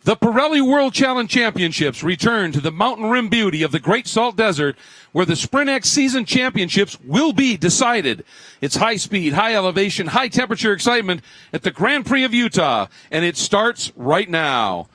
The Pirelli World Challenge Championships return to the mountain rim beauty of the Great Salt Desert, where the Sprint X season championships will be decided. It's high speed, high elevation, high temperature excitement at the Grand Prix of Utah, and it starts right now.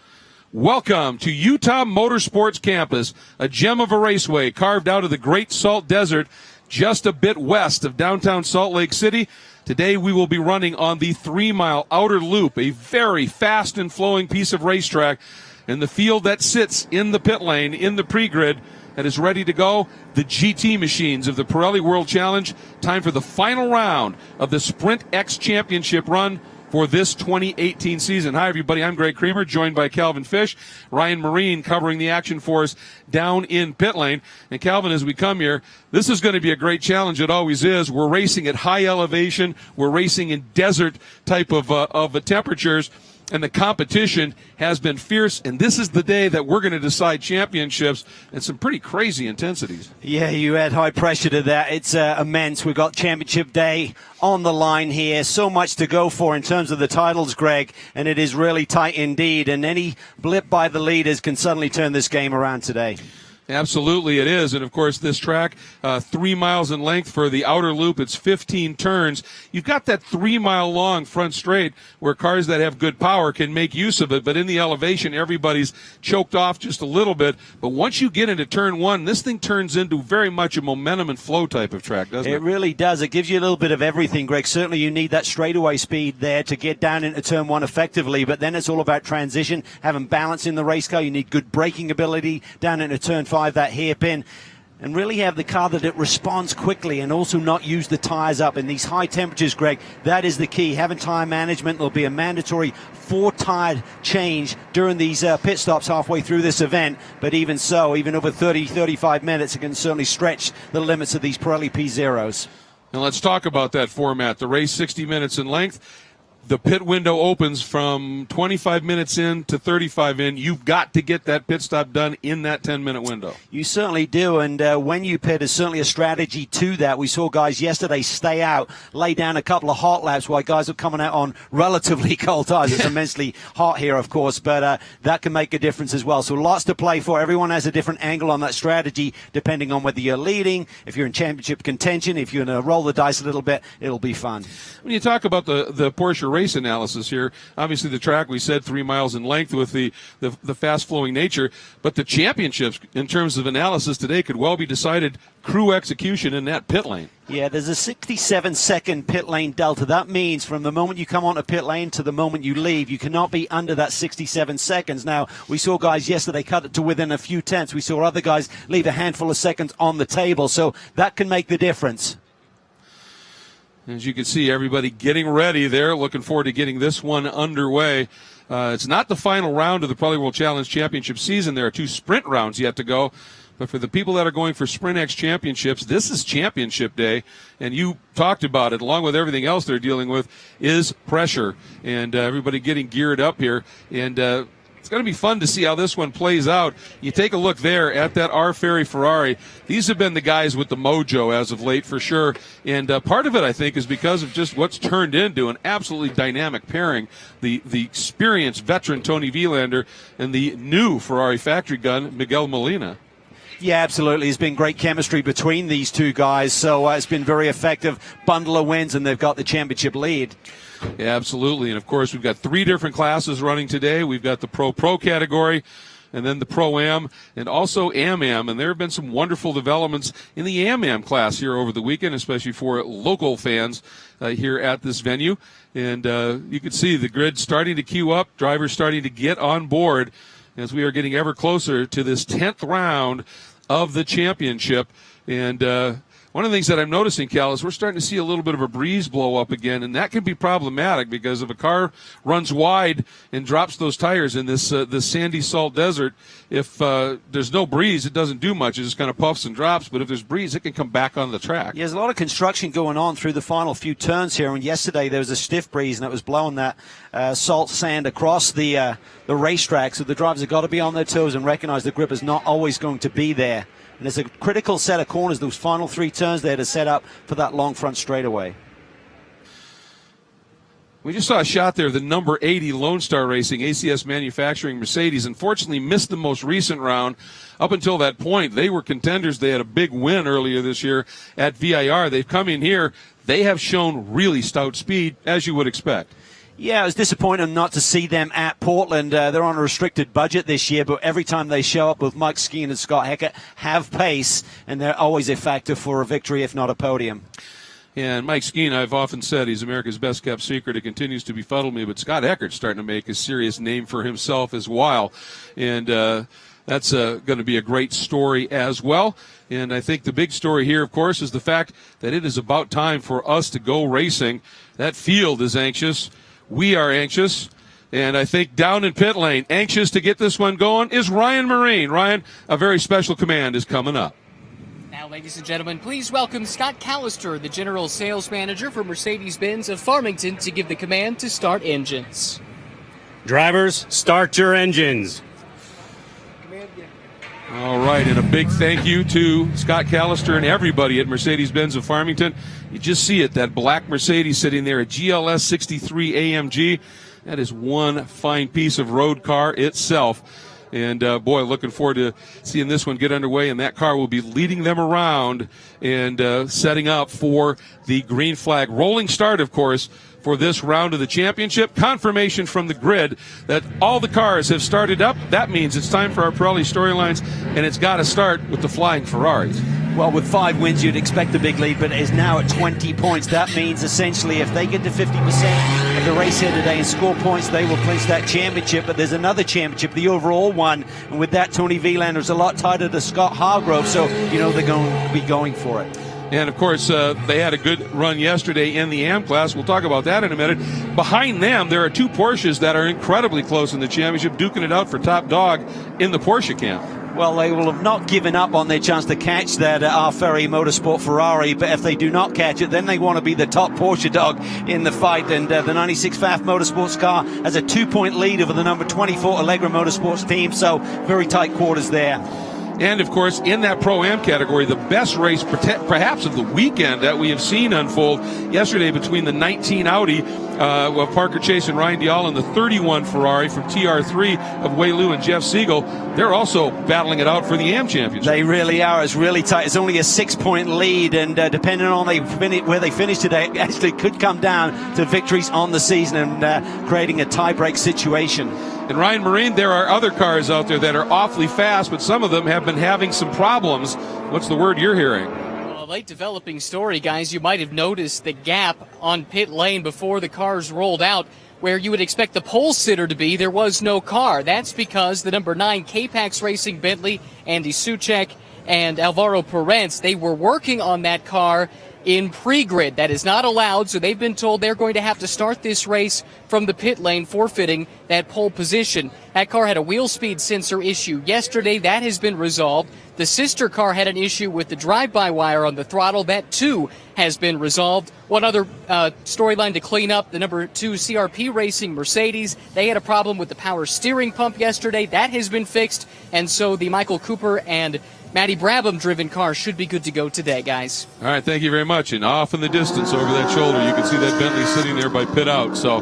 Welcome to Utah Motorsports Campus, a gem of a raceway carved out of the Great Salt Desert, just a bit west of downtown Salt Lake City. Today we will be running on the 3-mile outer loop, a very fast and flowing piece of racetrack. And the field that sits in the pit lane, in the pre-grid, that is ready to go, the GT machines of the Pirelli World Challenge. Time for the final round of the Sprint X Championship run for this 2018 season. Hi, everybody. I'm Greg Creamer, joined by Calvin Fish, Ryan Marine covering the action for us down in pit lane. And Calvin, as we come here, this is going to be a great challenge. It always is. We're racing at high elevation. We're racing in desert type of temperatures. And the competition has been fierce, and this is the day that we're going to decide championships and some pretty crazy intensities. Yeah, you add high pressure to that. It's immense. We've got championship day on the line here. So much to go for in terms of the titles, Greg, and it is really tight indeed. And any blip by the leaders can suddenly turn this game around today. Absolutely, it is. And, of course, this track, 3 miles in length for the outer loop. It's 15 turns. You've got that 3-mile-long front straight where cars that have good power can make use of it. But in the elevation, everybody's choked off just a little bit. But once you get into turn one, this thing turns into very much a momentum and flow type of track, doesn't it? It really does. It gives you a little bit of everything, Greg. Certainly you need that straightaway speed there to get down into turn one effectively. But then it's all about transition, having balance in the race car. You need good braking ability down into turn five, that hairpin, and really have the car that it responds quickly and also not use the tires up in these high temperatures, Greg. That is the key. Having tire management. There'll be a mandatory 4-tire change during these pit stops halfway through this event, but even so, even over 30-35 minutes, it can certainly stretch the limits of these Pirelli P0s. And let's talk about that format. The race 60 minutes in length. The pit window opens from 25 minutes in to 35 in. You've got to get that pit stop done in that 10-minute window. You certainly do, and when you pit, there's certainly a strategy to that. We saw guys yesterday stay out, lay down a couple of hot laps while guys are coming out on relatively cold tires. It's immensely hot here, of course, but that can make a difference as well. So lots to play for. Everyone has a different angle on that strategy, depending on whether you're leading, if you're in championship contention, if you're going to roll the dice a little bit, it'll be fun. When you talk about the Porsche race analysis here, obviously the track, we said 3 miles in length with the fast-flowing nature, but the championships in terms of analysis today could well be decided crew execution in that pit lane. Yeah, there's a 67-second pit lane delta. That means from the moment you come onto pit lane to the moment you leave, you cannot be under that 67 seconds. Now, we saw guys yesterday cut it to within a few tenths. We saw other guys leave a handful of seconds on the table, so that can make the difference. As you can see, everybody getting ready there. Looking forward to getting this one underway. It's not the final round of the Pirelli World Challenge Championship season. There are 2 sprint rounds yet to go. But for the people that are going for Sprint X Championships, this is championship day. And you talked about it, along with everything else they're dealing with, is pressure. And everybody getting geared up here. And it's going to be fun to see how this one plays out. You take a look there at that R. Ferry Ferrari. These have been the guys with the mojo as of late for sure. And part of it, I think, is because of just what's turned into an absolutely dynamic pairing. The experienced veteran Tony Vilander and the new Ferrari factory gun, Miguel Molina. Yeah, absolutely. There's been great chemistry between these two guys, so it's been very effective. Bundle of wins, and they've got the championship lead. Yeah, absolutely. And, of course, we've got 3 different classes running today. We've got the Pro category, and then the Pro-Am, and also Am-Am. And there have been some wonderful developments in the Am-Am class here over the weekend, especially for local fans here at this venue. And you can see the grid starting to queue up, drivers starting to get on board as we are getting ever closer to this 10th round of the championship. And one of the things that I'm noticing, Cal, is we're starting to see a little bit of a breeze blow up again, and that can be problematic because if a car runs wide and drops those tires in this sandy salt desert, if there's no breeze, it doesn't do much. It just kind of puffs and drops, but if there's breeze, it can come back on the track. Yeah, there's a lot of construction going on through the final few turns here, and yesterday there was a stiff breeze, and it was blowing that salt sand across the racetrack, so the drivers have got to be on their toes and recognize the grip is not always going to be there. And there's a critical set of corners, those final 3 turns there to set up for that long front straightaway. We just saw a shot there, the number 80 Lone Star Racing, ACS Manufacturing Mercedes. Unfortunately, missed the most recent round. Up until that point, they were contenders. They had a big win earlier this year at VIR. They've come in here. They have shown really stout speed, as you would expect. Yeah, it was disappointing not to see them at Portland. They're on a restricted budget this year, but every time they show up with Mike Skeen and Scott Heckert, have pace, and they're always a factor for a victory, if not a podium. And Mike Skeen, I've often said he's America's best kept secret. It continues to befuddle me, but Scott Heckert's starting to make a serious name for himself as well. And that's going to be a great story as well. And I think the big story here, of course, is the fact that it is about time for us to go racing. That field is anxious. We are anxious. And I think down in pit lane, anxious to get this one going, is Ryan Marine. Ryan, a very special command is coming up. Now, ladies and gentlemen, please welcome Scott Callister, the General Sales Manager for Mercedes-Benz of Farmington, to give the command to start engines. Drivers, start your engines. All right, and a big thank you to Scott Callister and everybody at Mercedes-Benz of Farmington. You just see it, that black Mercedes sitting there, a GLS 63 AMG. That is one fine piece of road car itself. And, boy, looking forward to seeing this one get underway, and that car will be leading them around and setting up for the green flag. Rolling start, of course, for this round of the championship. Confirmation from the grid that all the cars have started up. That means it's time for our Pirelli storylines, and it's got to start with the Flying Ferraris. Well, with 5 wins, you'd expect a big lead, but it is now at 20 points. That means essentially if they get to 50% of the race here today and score points, they will clinch that championship. But there's another championship, the overall one, and with that, Tony Vilander is a lot tighter to Scott Hargrove, so you know they're going to be going for it. And, of course, they had a good run yesterday in the AM class. We'll talk about that in a minute. Behind them, there are two Porsches that are incredibly close in the championship, duking it out for top dog in the Porsche camp. Well, they will have not given up on their chance to catch that Ferrari Motorsport Ferrari, but if they do not catch it, then they want to be the top Porsche dog in the fight. And the 96 FAF Motorsports car has a 2-point lead over the number 24 Allegra Motorsports team, so very tight quarters there. And, of course, in that Pro-Am category, the best race perhaps of the weekend that we have seen unfold yesterday between the 19 Audi of Parker Chase and Ryan Dial and the 31 Ferrari from TR3 of Wei Lu and Jeff Siegel. They're also battling it out for the AM championship. They really are. It's really tight. It's only a 6-point lead, and depending on where they finish today, it actually could come down to victories on the season and creating a tie-break situation. And Ryan Marine, there are other cars out there that are awfully fast, but some of them have been having some problems. What's the word you're hearing? Well, a late developing story, guys. You might have noticed the gap on pit lane before the cars rolled out where you would expect the pole sitter to be. There was no car. That's because the number 9 K-Pax Racing Bentley, Andy Suchek, and Alvaro Perez, they were working on that car in pre-grid. That is not allowed, so they've been told they're going to have to start this race from the pit lane, forfeiting that pole position. That car had a wheel speed sensor issue yesterday. That has been resolved. The sister car had an issue with the drive-by wire on the throttle. That, too, has been resolved. One other storyline to clean up, the number 2 CRP Racing Mercedes. They had a problem with the power steering pump yesterday. That has been fixed, and so the Michael Cooper and Matty Brabham-driven car should be good to go today, guys. All right, thank you very much. And off in the distance over that shoulder, you can see that Bentley sitting there by pit out. So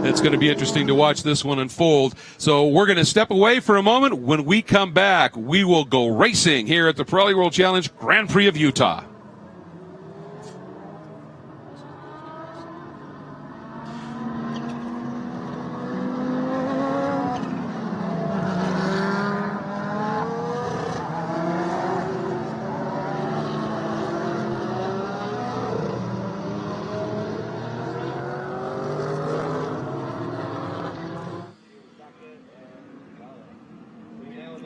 it's going to be interesting to watch this one unfold. So we're going to step away for a moment. When we come back, we will go racing here at the Pirelli World Challenge Grand Prix of Utah.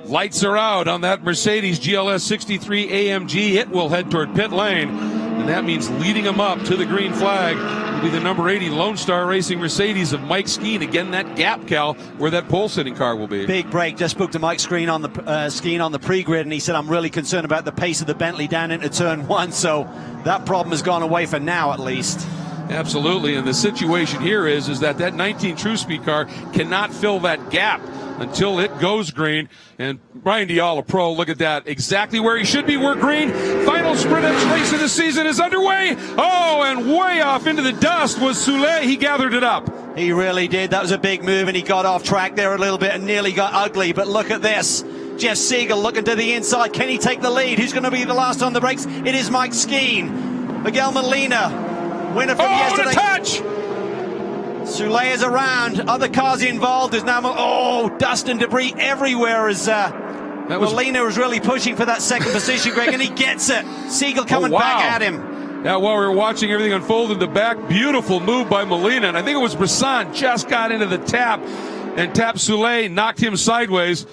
Lights are out on that Mercedes GLS 63 AMG. It will head toward pit lane, and that means leading them up to the green flag will be the number 80 Lone Star Racing Mercedes of Mike Skeen. Again, that gap, Cal, where that pole-sitting car will be. Big break. Just spoke to Mike Skeen on the pre-grid, and he said, I'm really concerned about the pace of the Bentley down into turn 1, so that problem has gone away for now at least. Absolutely, and the situation here is that 19 True Speed car cannot fill that gap. until it goes green. And Brian Dial, a pro, look at that. Exactly where he should be. We're green. Final Sprint X race of the season is underway. Oh, and way off into the dust was Soule. He gathered it up. He really did. That was a big move, and he got off track there a little bit and nearly got ugly. But look at this. Jeff Siegel looking to the inside. Can he take the lead? Who's going to be the last on the brakes? It is Mike Skeen. Miguel Molina, winner from yesterday. Oh, touch! Soule is around. Other cars involved. There's now dust and debris everywhere as Molina was really pushing for that second position, Greg, and he gets it. Siegel coming back at him. Yeah, while we were watching everything unfold in the back, beautiful move by Molina, and I think it was Brisson just got into the tap and tapped Soule, knocked him sideways.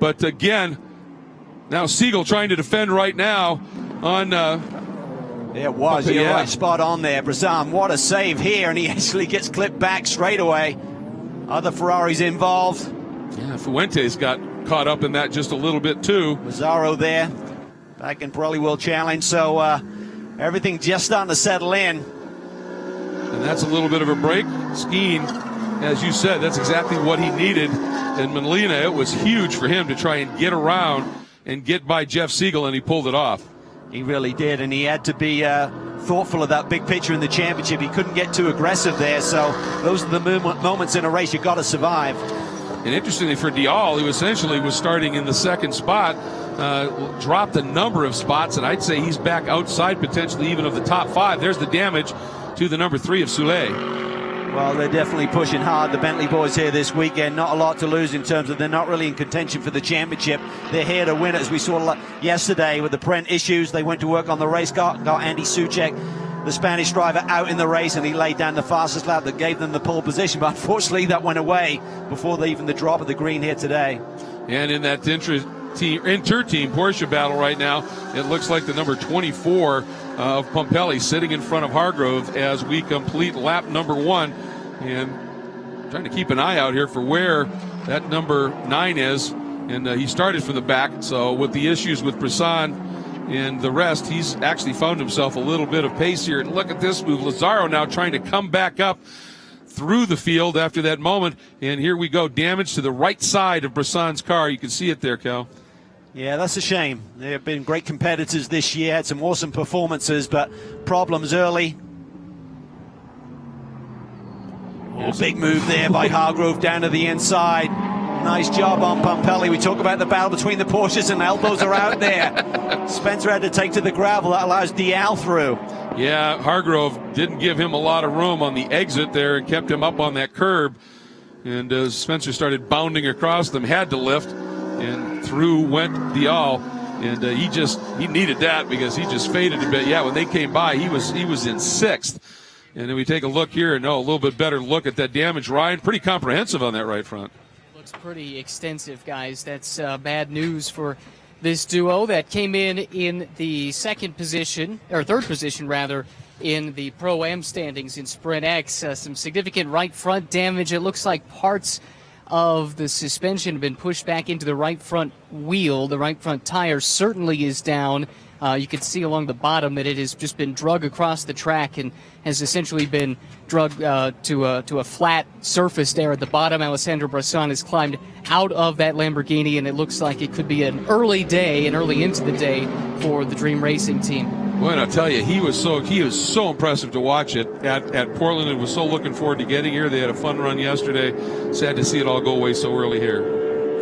But again, now Siegel trying to defend right now on... It was, you're right, spot on there. Brisson, what a save here, and he actually gets clipped back straight away. Other Ferraris involved. Yeah, Fuentes got caught up in that just a little bit too. Mazzaro there, back in Pirelli World Challenge, so everything just starting to settle in. And that's a little bit of a break. Skeen, as you said, that's exactly what he needed. And Molina, it was huge for him to try and get around and get by Jeff Siegel, and he pulled it off. He really did, and he had to be thoughtful of that big picture in the championship. He couldn't get too aggressive there, so those are the moments in a race you got to survive. And interestingly for Dial, who essentially was starting in the second spot, dropped a number of spots, and I'd say he's back outside potentially even of the top 5. There's the damage to the number 3 of Soule. Well, they're definitely pushing hard, the Bentley boys here this weekend. Not a lot to lose in terms of they're not really in contention for the championship. They're here to win it, as we saw yesterday with the Prent issues. They went to work on the race car, got Andy Soucek, the Spanish driver, out in the race, and he laid down the fastest lap that gave them the pole position. But unfortunately, that went away before even the drop of the green here today. And in that inter-team Porsche battle right now, it looks like the number 24 of Pumpelly sitting in front of Hargrove as we complete lap number 1. And trying to keep an eye out here for where that number 9 is. And he started from the back, so with the issues with Brisson and the rest, he's actually found himself a little bit of pace here. And look at this move. Lazzaro now trying to come back up through the field after that moment. And here we go. Damage to the right side of Brisson's car. You can see it there, Cal. Yeah, that's a shame. They have been great competitors this year, had some awesome performances, but problems early. Oh, big move there by Hargrove down to the inside. Nice job on Pumpelly. We talk about the battle between the Porsches, and elbows are out there. Spencer had to take to the gravel. That allows Dial through. Yeah, Hargrove didn't give him a lot of room on the exit there and kept him up on that curb. And Spencer started bounding across them, had to lift, and through went Dial. And he needed that because he just faded a bit. Yeah, when they came by, he was in 6th. And then we take a look here and a little bit better look at that damage. Ryan, pretty comprehensive on that right front. Looks pretty extensive, guys. That's bad news for this duo that came in the third position in the Pro-Am standings in Sprint X. Some significant right front damage. It looks like parts of the suspension have been pushed back into the right front wheel. The right front tire certainly is down. You can see along the bottom that it has just been drug across the track and has essentially been drugged to a flat surface there at the bottom. Alessandro Brisson has climbed out of that Lamborghini, and it looks like it could be an early into the day for the Dream Racing team. Well, and I'll tell you, he was so impressive to watch it at Portland, and was so looking forward to getting here. They had a fun run yesterday. Sad to see it all go away so early here.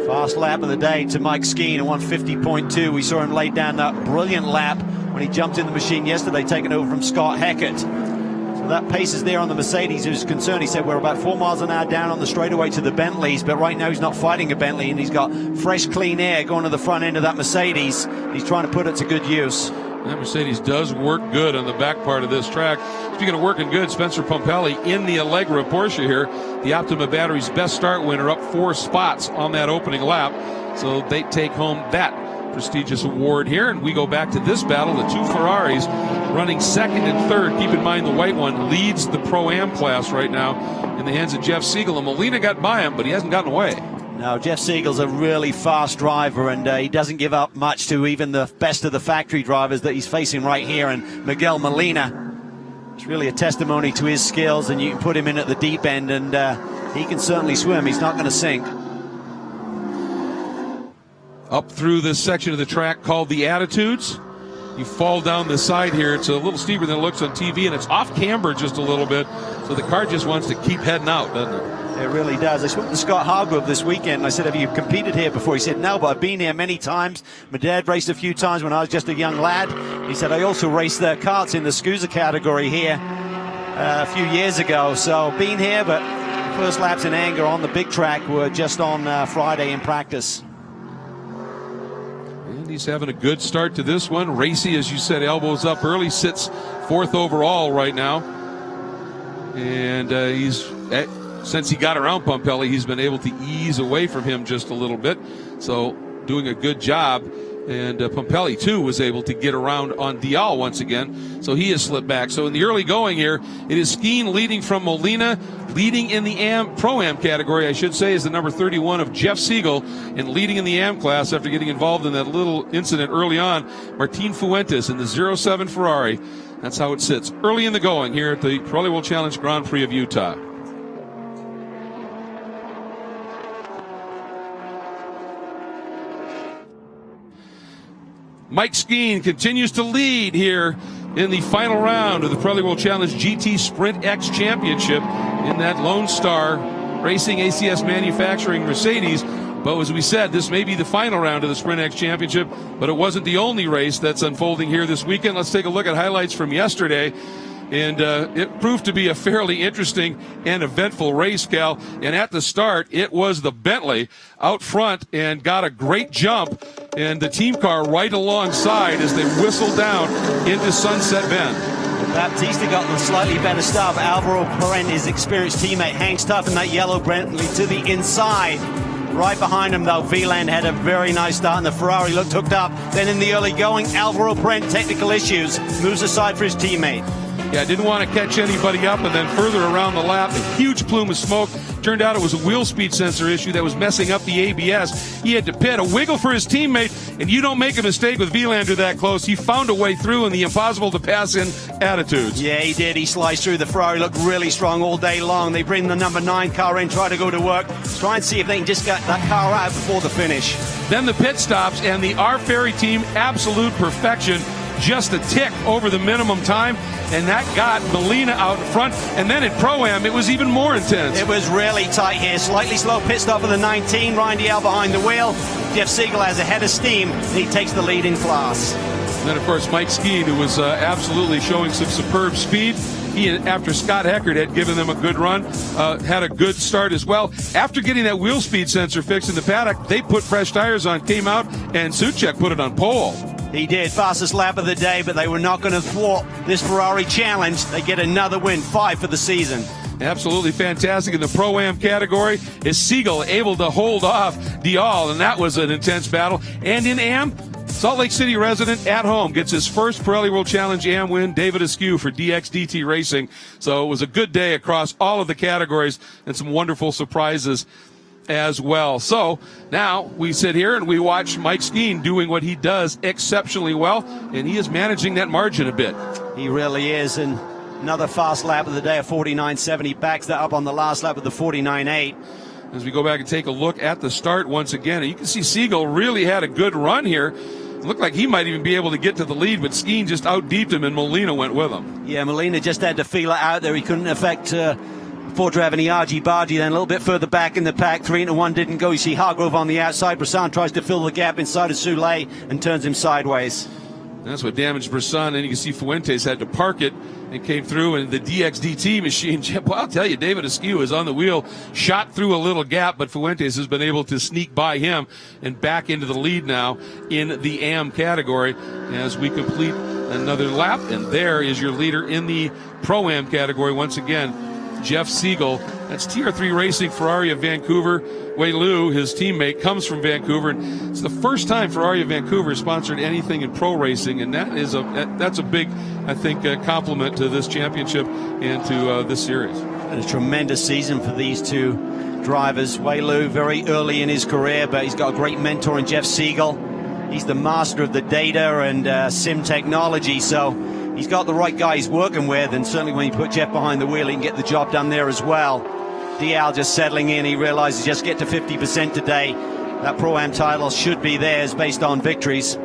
Fast lap of the day to Mike Skeen at 150.2. We saw him lay down that brilliant lap when he jumped in the machine yesterday, taking over from Scott Heckert. So that pace is there on the Mercedes. He was concerned. He said we're about 4 miles an hour down on the straightaway to the Bentleys, but right now he's not fighting a Bentley, and he's got fresh, clean air going to the front end of that Mercedes. He's trying to put it to good use. That Mercedes does work good on the back part of this track. Speaking of working good, Spencer Pumpelly in the Allegra Porsche here. The Optima Battery's best start winner, up 4 spots on that opening lap. So they take home that prestigious award here. And we go back to this battle. The 2 Ferraris running 2nd and 3rd. Keep in mind the white one leads the Pro-Am class right now in the hands of Jeff Siegel. And Molina got by him, but he hasn't gotten away. No, Jeff Siegel's a really fast driver, and he doesn't give up much to even the best of the factory drivers that he's facing right here. And Miguel Molina, it's really a testimony to his skills, and you can put him in at the deep end, and he can certainly swim. He's not going to sink. up through this section of the track called the Attitudes. You fall down the side here. It's a little steeper than it looks on TV, and it's off camber just a little bit. So the car just wants to keep heading out, doesn't it? It really does. I spoke to Scott Hargrove this weekend, and I said, have you competed here before? He said, no, but I've been here many times. My dad raced a few times when I was just a young lad. He said, I also raced the karts in the Scusa category here a few years ago. So been here, but first laps in anger on the big track were just on Friday in practice. And he's having a good start to this one. Racy, as you said, elbows up early, sits 4th overall right now. And since he got around Pumpelly, he's been able to ease away from him just a little bit. So doing a good job. And Pumpelly, too, was able to get around on Dial once again. So he has slipped back. So in the early going here, it is Skeen leading from Molina. Leading in the Pro-Am category, I should say, is the number 31 of Jeff Siegel. And leading in the Am class after getting involved in that little incident early on, Martin Fuentes in the 07 Ferrari. That's how it sits early in the going here at the Pirelli World Challenge Grand Prix of Utah. Mike Skeen continues to lead here in the final round of the Pirelli World Challenge GT Sprint X Championship in that Lone Star Racing ACS Manufacturing Mercedes. But as we said, this may be the final round of the Sprint X Championship, but it wasn't the only race that's unfolding here this weekend. Let's take a look at highlights from yesterday. And it proved to be a fairly interesting and eventful race, Cal. And at the start, it was the Bentley out front and got a great jump. And the team car right alongside as they whistled down into Sunset Bend. Baptista got the slightly better start. Alvaro Perrin, his experienced teammate, hangs tough in that yellow Bentley to the inside. Right behind him, though, Wieland had a very nice start, and the Ferrari looked hooked up. Then in the early going, Alvaro Perrin, technical issues, moves aside for his teammate. Yeah, didn't want to catch anybody up, and then further around the lap, a huge plume of smoke. Turned out it was a wheel speed sensor issue that was messing up the ABS. He had to pit, a wiggle for his teammate, and you don't make a mistake with Wieland that close. He found a way through in the impossible to pass in Attitudes. Yeah, he did. He sliced through. The Ferrari looked really strong all day long. They bring the number 9 car in, try to go to work, try and see if they can just get that car out before the finish. Then the pit stops, and the R Ferry team, absolute perfection. Just a tick over the minimum time, and that got Molina out in front. And then at Pro-Am, it was even more intense. It was really tight here. Slightly slow pit stop for the 19. Ryan Dial behind the wheel. Jeff Siegel has a head of steam, and he takes the lead in class. And then, of course, Mike Skeen, who was absolutely showing some superb speed. He, after Scott Heckert had given them a good run, had a good start as well. After getting that wheel speed sensor fixed in the paddock, they put fresh tires on, came out, and Suchek put it on pole. He did. Fastest lap of the day, but they were not going to thwart this Ferrari challenge. They get another win, 5 for the season. Absolutely fantastic in the Pro-Am category. Is Siegel able to hold off Dial, and that was an intense battle. And in Am, Salt Lake City resident at home gets his first Pirelli World Challenge Am win, David Askew for DXDT Racing. So it was a good day across all of the categories and some wonderful surprises as well. So now we sit here and we watch Mike Skeen doing what he does exceptionally well, and he is managing that margin a bit. He really is, and another fast lap of the day, a 49.7. He backs that up on the last lap with the 49.8. As we go back and take a look at the start once again, and you can see Siegel really had a good run here. It looked like he might even be able to get to the lead, but Skeen just out-deeped him, and Molina went with him. Yeah, Molina just had to feel it out there. He couldn't affect Ford driving the argy-bargy. Then a little bit further back in the pack, 3-1 didn't go. You see Hargrove on the outside. Brisson tries to fill the gap inside of Soulé and turns him sideways. That's what damaged Brisson, and you can see Fuentes had to park it and came through, and the DXDT machine, well, I'll tell you, David Askew is on the wheel, shot through a little gap, but Fuentes has been able to sneak by him and back into the lead now in the AM category as we complete another lap, and there is your leader in the Pro-Am category once again, Jeff Siegel. That's TR3 Racing, Ferrari of Vancouver. Wei Lu, his teammate, comes from Vancouver, and it's the first time Ferrari of Vancouver has sponsored anything in pro racing, and that's a big, I think, compliment to this championship and to this series. And a tremendous season for these two drivers. Wei Lu, very early in his career, but he's got a great mentor in Jeff Siegel. He's the master of the data and sim technology, so he's got the right guy he's working with, and certainly when you put Jeff behind the wheel, he can get the job done there as well. Dial just settling in. He realizes just get to 50% today. that Pro-Am title should be theirs based on victories.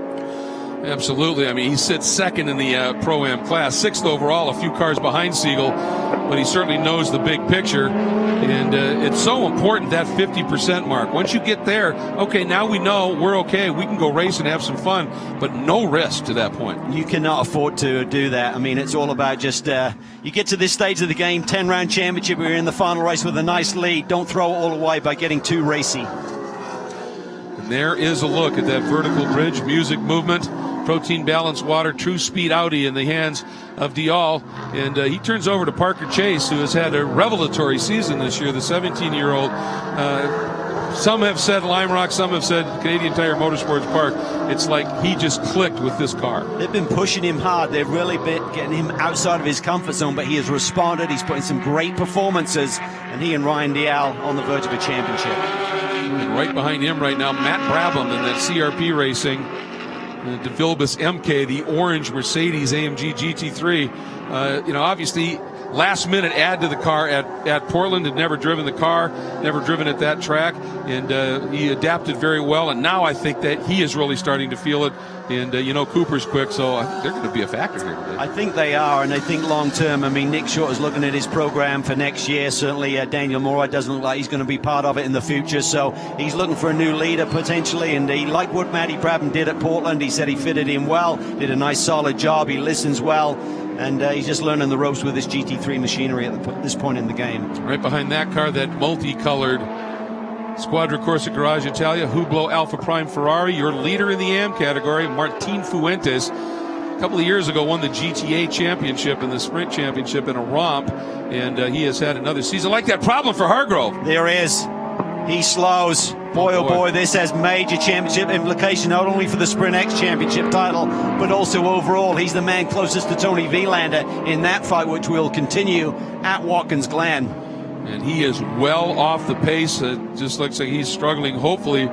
Absolutely. I mean, he sits second in the Pro-Am class, 6th overall, a few cars behind Siegel, but he certainly knows the big picture. And it's so important, that 50% mark. Once you get there, okay, now we know we're okay. We can go race and have some fun, but no risk to that point. You cannot afford to do that. I mean, it's all about just, you get to this stage of the game, 10-round championship, we're in the final race with a nice lead. Don't throw it all away by getting too racy. And there is a look at that vertical bridge, music movement. Protein balanced water, true speed Audi in the hands of Dial. And he turns over to Parker Chase, who has had a revelatory season this year, the 17-year-old. Some have said Lime Rock, some have said Canadian Tire Motorsports Park. It's like he just clicked with this car. They've been pushing him hard. They've really been getting him outside of his comfort zone, but he has responded. He's putting some great performances, and he and Ryan Dial on the verge of a championship. And right behind him right now, Matt Brabham in that CRP Racing. The DeVilbiss MK, the orange Mercedes AMG GT3. Obviously, last minute add to the car at Portland. Had never driven the car, never driven at that track, and he adapted very well. And now I think that he is really starting to feel it. And Cooper's quick, so I think they're going to be a factor here today. I think they are, and I think long term. I mean, Nick Short is looking at his program for next year. Certainly, Daniel Morey doesn't look like he's going to be part of it in the future. So he's looking for a new leader potentially, and he liked what Matty Brabham did at Portland. He said he fitted in well, did a nice solid job. He listens well. And he's just learning the ropes with this GT3 machinery at this point in the game. Right behind that car, that multicolored Squadra Corsa Garage Italia Hublot Alpha Prime Ferrari, your leader in the AM category, Martin Fuentes. A couple of years ago won the GTA championship and the sprint championship in a romp, and he has had another season like that. Problem for Hargrove. There is. He slows. Boy, oh boy, this has major championship implication, not only for the Sprint X championship title, but also overall. He's the man closest to Tony Vilander in that fight, which will continue at Watkins Glen. And he is well off the pace. Just looks like he's struggling. Hopefully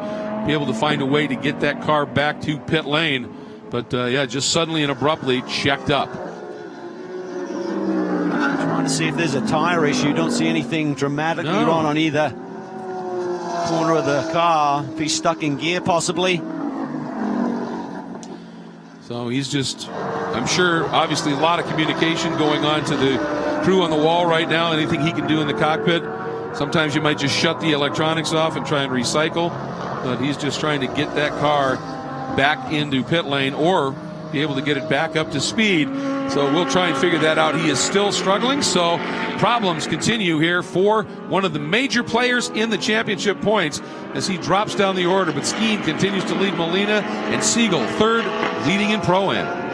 be able to find a way to get that car back to pit lane. But, just suddenly and abruptly checked up. Trying to see if there's a tire issue. Don't see anything dramatically wrong on either corner of the car. If he's stuck in gear, possibly. So he's just, I'm sure, obviously a lot of communication going on to the crew on the wall right now. Anything he can do in the cockpit. Sometimes you might just shut the electronics off and try and recycle, but he's just trying to get that car back into pit lane or be able to get it back up to speed. So we'll try and figure that out. He is still struggling, so problems continue here for one of the major players in the championship points as he drops down the order. But Skeen continues to lead Molina, and Siegel third, leading in Pro-Am.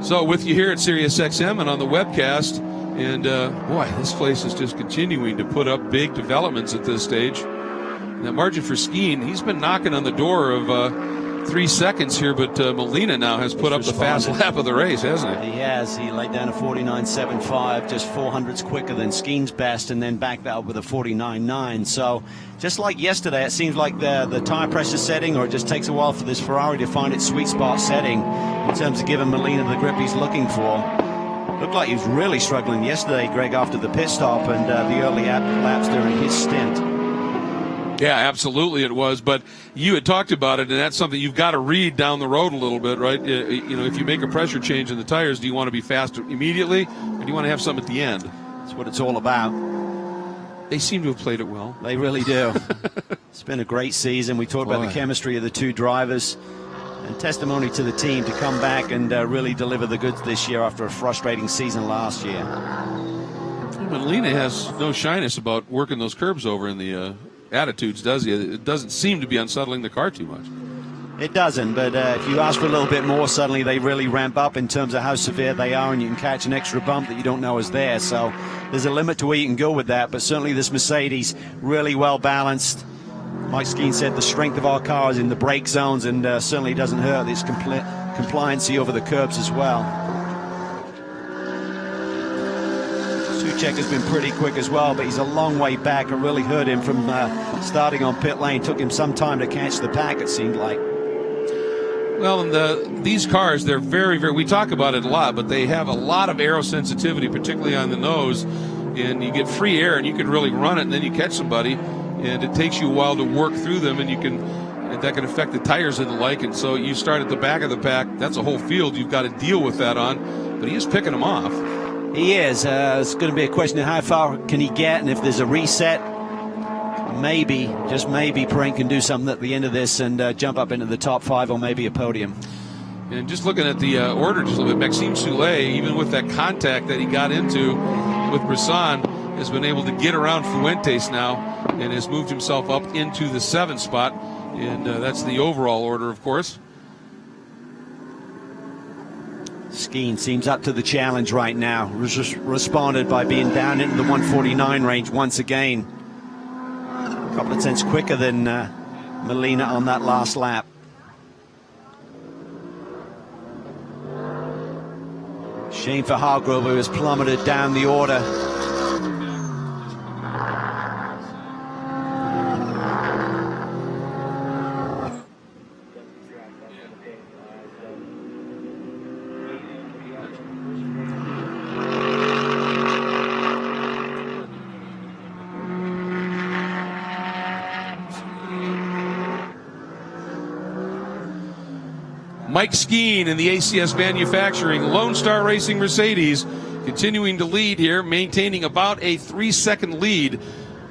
So with you here at SiriusXM and on the webcast, and boy, this place is just continuing to put up big developments at this stage. And that margin for Skeen, he's been knocking on the door of 3 seconds here, but Molina now has put up the fast lap of the race, hasn't he? He has. He laid down a 49.75, just 400s quicker than Skeen's best, and then backed that up with a 49.9. So just like yesterday, it seems like the tire pressure setting, or it just takes a while for this Ferrari to find its sweet spot setting in terms of giving Molina the grip he's looking for. Looked like he was really struggling yesterday, Greg, after the pit stop and the early laps during his stint. Yeah, absolutely it was. But you had talked about it, and that's something you've got to read down the road a little bit, right? If you make a pressure change in the tires, do you want to be fast immediately, or do you want to have some at the end? That's what it's all about. They seem to have played it well. They really do. It's been a great season. We talked about the chemistry of the two drivers, and testimony to the team to come back and really deliver the goods this year after a frustrating season last year. Molina has no shyness about working those curbs over in the attitudes, does he? It doesn't seem to be unsettling the car too much. It doesn't, but if you ask for a little bit more, suddenly they really ramp up in terms of how severe they are, and you can catch an extra bump that you don't know is there. So there's a limit to where you can go with that, but certainly this Mercedes really well balanced. Mike Skeen said the strength of our car is in the brake zones, and certainly doesn't hurt its compliancy over the curbs as well. Suchek has been pretty quick as well, but he's a long way back. It really hurt him from starting on pit lane. Took him some time to catch the pack, it seemed like. Well, and these cars, they're very, very, we talk about it a lot, but they have a lot of aero sensitivity, particularly on the nose. And you get free air, and you can really run it, and then you catch somebody, and it takes you a while to work through them, and that can affect the tires and the like. And so you start at the back of the pack. That's a whole field you've got to deal with that on. But he is picking them off. He is. It's going to be a question of how far can he get, and if there's a reset, maybe, just maybe, Pirelli can do something at the end of this and jump up into the top 5 or maybe a podium. And just looking at the order just a little bit, Maxime Soulet, even with that contact that he got into with Brisson, has been able to get around Fuentes now and has moved himself up into the 7th spot. And that's the overall order, of course. Skeen seems up to the challenge right now. Responded by being down into the 149 range once again. A couple of tenths quicker than Molina on that last lap. Shame for Hargrove, who has plummeted down the order. Mike Skeen in the ACS Manufacturing Lone Star Racing Mercedes continuing to lead here, maintaining about a 3-second lead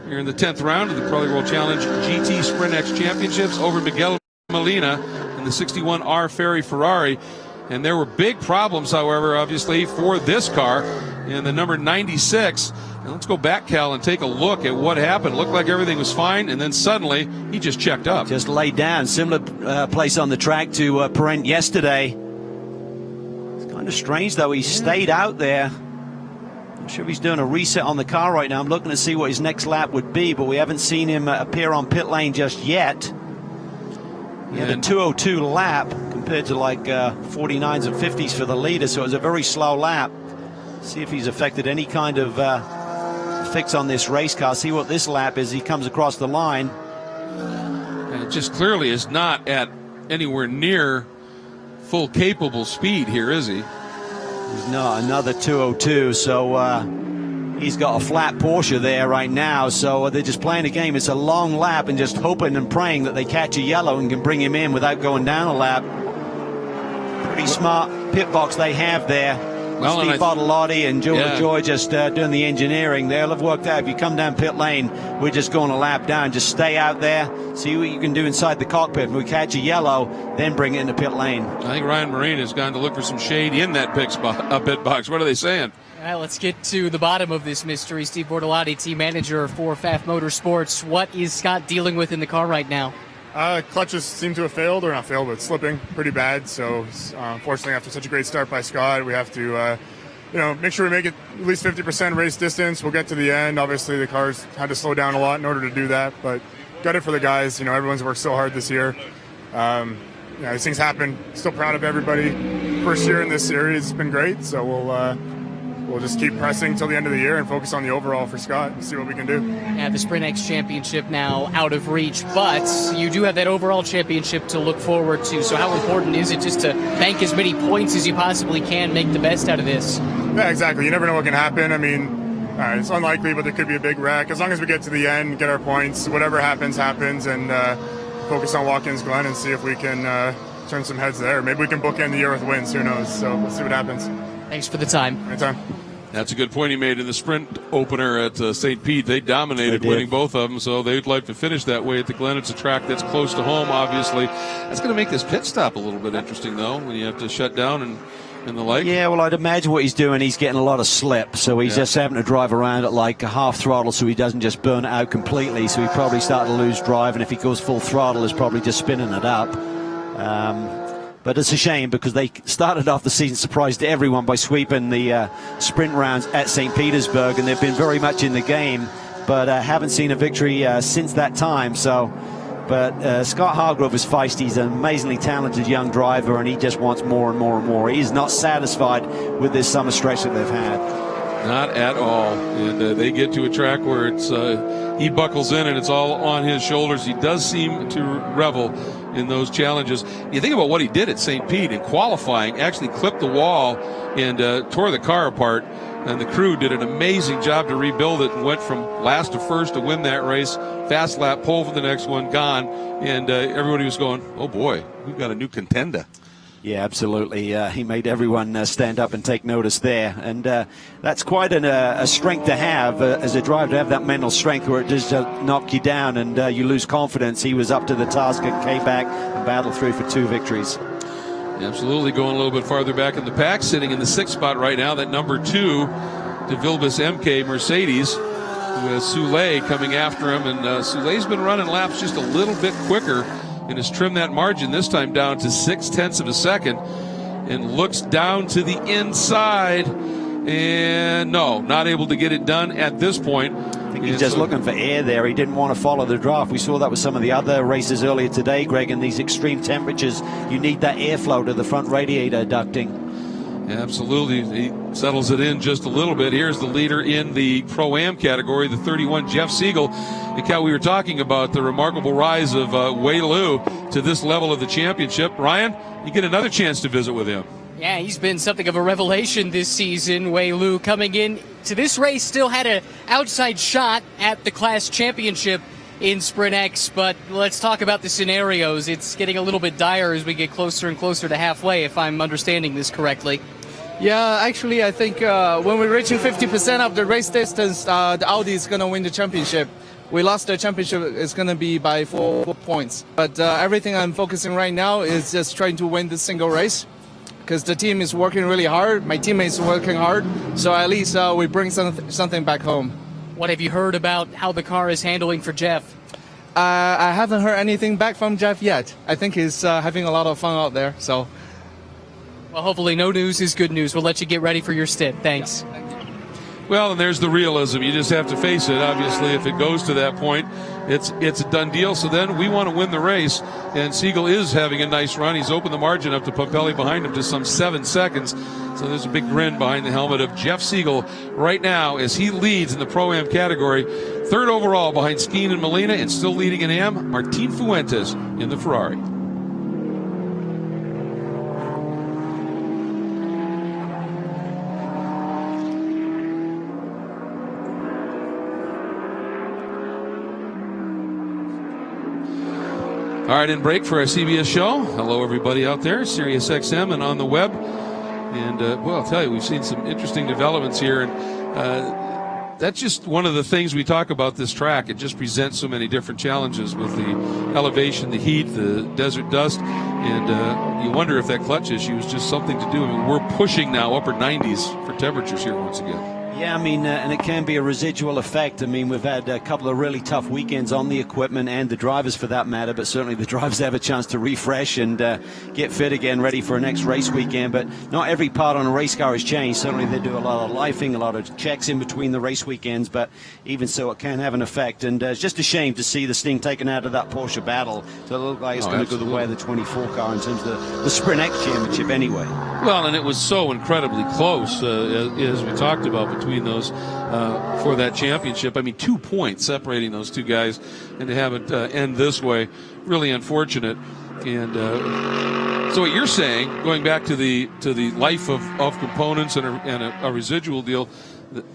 here in the 10th round of the Pirelli World Challenge GT Sprint X Championships over Miguel Molina in the 61R Ferrari Ferrari. And there were big problems, however, obviously, for this car in the number 96. And let's go back, Cal, and take a look at what happened. Looked like everything was fine, and then suddenly he just checked up. Just laid down. Similar place on the track to Pirelli yesterday. It's kind of strange, though. He stayed out there. I'm sure he's doing a reset on the car right now. I'm looking to see what his next lap would be, but we haven't seen him appear on pit lane just yet. He had a 2:02 lap compared to like 49s and 50s for the leader, so it was a very slow lap. See if he's affected any kind of fix on this race car. See what this lap is. He comes across the line. And it just clearly is not at anywhere near full capable speed here, is he? He's not. Another 2:02, so he's got a flat Porsche there right now, so they're just playing a game. It's a long lap and just hoping and praying that they catch a yellow and can bring him in without going down a lap. Pretty smart pit box they have there. Well, Steve Bartolotti and Joy just doing the engineering. They'll have worked out, if you come down pit lane, we're just going a lap down. Just stay out there, see what you can do inside the cockpit. If we catch a yellow, then bring it into pit lane. I think Ryan Marine has gone to look for some shade in that pit box. What are they saying? All right, let's get to the bottom of this mystery. Steve Bortolotti, team manager for FAF Motorsports. What is Scott dealing with in the car right now? Clutches seem to have failed, or not failed, but slipping pretty bad. So, unfortunately, after such a great start by Scott, we have to, make sure we make it at least 50% race distance. We'll get to the end. Obviously, the cars had to slow down a lot in order to do that, but got it for the guys. Everyone's worked so hard this year. These things happen. Still proud of everybody. First year in this series, it's been great. So we'll just keep pressing till the end of the year and focus on the overall for Scott and see what we can do. Yeah, the Sprint X Championship now out of reach, but you do have that overall championship to look forward to. So how important is it just to bank as many points as you possibly can, make the best out of this? Yeah, exactly. You never know what can happen. I mean, it's unlikely, but there could be a big wreck. As long as we get to the end, get our points, whatever happens, happens, and focus on Watkins Glen and see if we can turn some heads there. Maybe we can bookend the year with wins. Who knows? So we'll see what happens. Thanks for the time. Anytime. That's a good point he made in the sprint opener at St. Pete. They dominated, winning both of them, so they'd like to finish that way at the Glen. It's a track that's close to home, obviously. That's going to make this pit stop a little bit interesting, though, when you have to shut down and the like. Yeah, well, I'd imagine what he's doing, he's getting a lot of slip, so he's just having to drive around at like a half throttle so he doesn't just burn it out completely, so he probably started to lose drive, and if he goes full throttle, he's probably just spinning it up. But it's a shame because they started off the season, surprised everyone by sweeping the sprint rounds at St. Petersburg, and they've been very much in the game, but haven't seen a victory since that time. But Scott Hargrove is feisty. He's an amazingly talented young driver, and he just wants more and more and more. He's not satisfied with this summer stretch that they've had. Not at all. And they get to a track where it's he buckles in and it's all on his shoulders. He does seem to revel in those challenges. You think about what he did at St. Pete in qualifying, actually clipped the wall and tore the car apart. And the crew did an amazing job to rebuild it and went from last to first to win that race. Fast lap, pole for the next one, gone. And everybody was going, oh boy, we've got a new contender. Yeah, absolutely. He made everyone stand up and take notice there. And that's quite a strength to have as a driver, to have that mental strength where it does knock you down and you lose confidence. He was up to the task and came back and battled through for 2 victories. Absolutely, going a little bit farther back in the pack, sitting in the 6th spot right now, that number 2, De Vilbius MK Mercedes, who has Soulé coming after him. And Soulé's been running laps just a little bit quicker and has trimmed that margin this time down to 0.6 of a second, and looks down to the inside, and no, not able to get it done at this point. I think he's just looking for air there. He didn't want to follow the draft. We saw that with some of the other races earlier today, Greg. In these extreme temperatures, you need that airflow to the front radiator ducting. Absolutely. He settles it in just a little bit. Here's the leader in the Pro-Am category, the 31, Jeff Siegel. And Cal, we were talking about the remarkable rise of Wei Lu to this level of the championship. Ryan, you get another chance to visit with him. Yeah, he's been something of a revelation this season. Wei Lu coming in to this race still had an outside shot at the class championship in Sprint X, but let's talk about the scenarios. It's getting a little bit dire as we get closer and closer to halfway, if I'm understanding this correctly. Yeah, actually, I think when we're reaching 50% of the race distance, the Audi is going to win the championship. We lost the championship, it's going to be by 4 points. But everything I'm focusing right now is just trying to win this single race, because the team is working really hard. My teammates are working hard, so at least we bring something back home. What have you heard about how the car is handling for Jeff? I haven't heard anything back from Jeff yet. I think he's having a lot of fun out there. So, well, hopefully no news is good news. We'll let you get ready for your stint. Thanks. Well, and there's the realism. You just have to face it. Obviously, if it goes to that point, it's a done deal. So then we want to win the race. And Siegel is having a nice run. He's opened the margin up to Pirelli behind him to some 7 seconds. So there's a big grin behind the helmet of Jeff Siegel right now as he leads in the Pro-Am category. 3rd overall behind Skeen and Molina, and still leading in Am, Martin Fuentes in the Ferrari. All right, in break for our CBS show. Hello, everybody out there, Sirius XM and on the web. And, well, I'll tell you, we've seen some interesting developments here. And that's just one of the things we talk about this track. It just presents so many different challenges with the elevation, the heat, the desert dust. And you wonder if that clutch issue is just something to do. I mean, we're pushing now upper 90s for temperatures here once again. Yeah, I mean, and it can be a residual effect. I mean, we've had a couple of really tough weekends on the equipment and the drivers for that matter, but certainly the drivers have a chance to refresh and get fit again, ready for a next race weekend. But not every part on a race car has changed. Certainly they do a lot of lifing, a lot of checks in between the race weekends, but even so, it can have an effect. And it's just a shame to see this thing taken out of that Porsche battle. So it looks like it's going to go the way of the 24 car in terms of the Sprint X championship anyway. Well, and it was so incredibly close, as we talked about, between those for that championship. I mean, 2 points separating those two guys, and to have it end this way, really unfortunate. And so what you're saying, going back to the life of components and a residual deal, that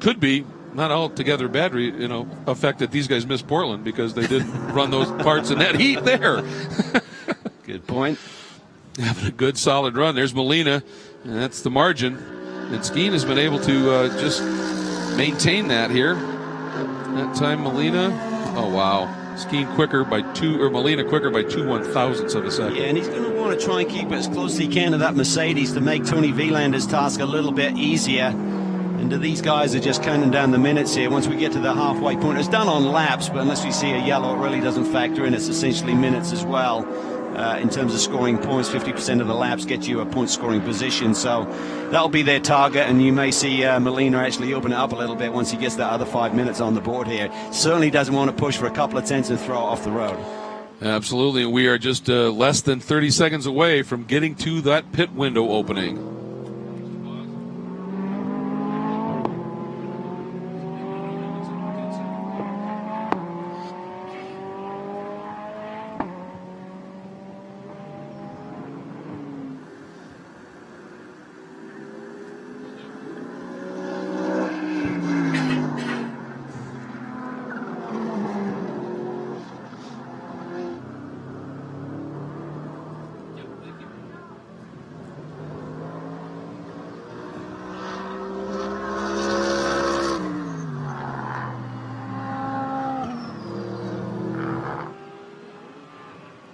could be not altogether bad, effect that these guys missed Portland because they didn't run those parts in that heat there. Good point. Having a good solid run. There's Molina, and that's the margin. And Skeen has been able to just maintain that here. That time Molina, oh wow. Skeen quicker by 2, or Molina quicker by 2 1/1000ths of a second. Yeah, and he's going to want to try and keep it as close as he can to that Mercedes to make Tony Wielander's task a little bit easier. And these guys are just counting down the minutes here. Once we get to the halfway point, it's done on laps, but unless we see a yellow, it really doesn't factor in. It's essentially minutes as well. In terms of scoring points, 50% of the laps get you a point-scoring position. So that'll be their target, and you may see Molina actually open it up a little bit once he gets that other 5 minutes on the board here. Certainly doesn't want to push for a couple of tenths and throw it off the road. Absolutely, and we are just less than 30 seconds away from getting to that pit window opening.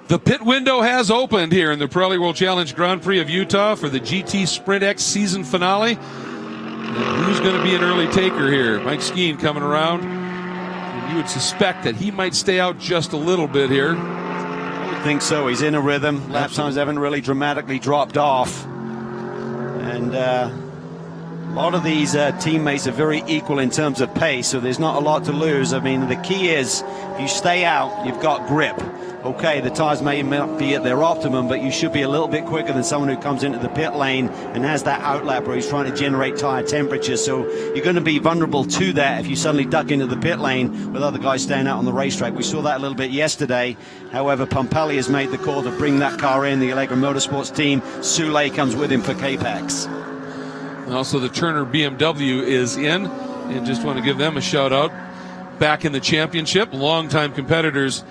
The pit window has opened here in the Pirelli World Challenge Grand Prix of Utah for the GT Sprint X season finale. And who's going to be an early taker here? Mike Skeen coming around. And you would suspect that he might stay out just a little bit here. I would think so. He's in a rhythm. Lap times haven't really dramatically dropped off. And a lot of these teammates are very equal in terms of pace, so there's not a lot to lose. I mean, the key is if you stay out, you've got grip. Okay, the tires may not be at their optimum, but you should be a little bit quicker than someone who comes into the pit lane and has that outlap where he's trying to generate tire temperature. So you're going to be vulnerable to that if you suddenly duck into the pit lane with other guys staying out on the racetrack. We saw that a little bit yesterday. However, Pompelli has made the call to bring that car in. The Allegra Motorsports team, Soule comes with him for K-Pax. And also the Turner BMW is in, and just want to give them a shout out. Back in the championship, longtime competitors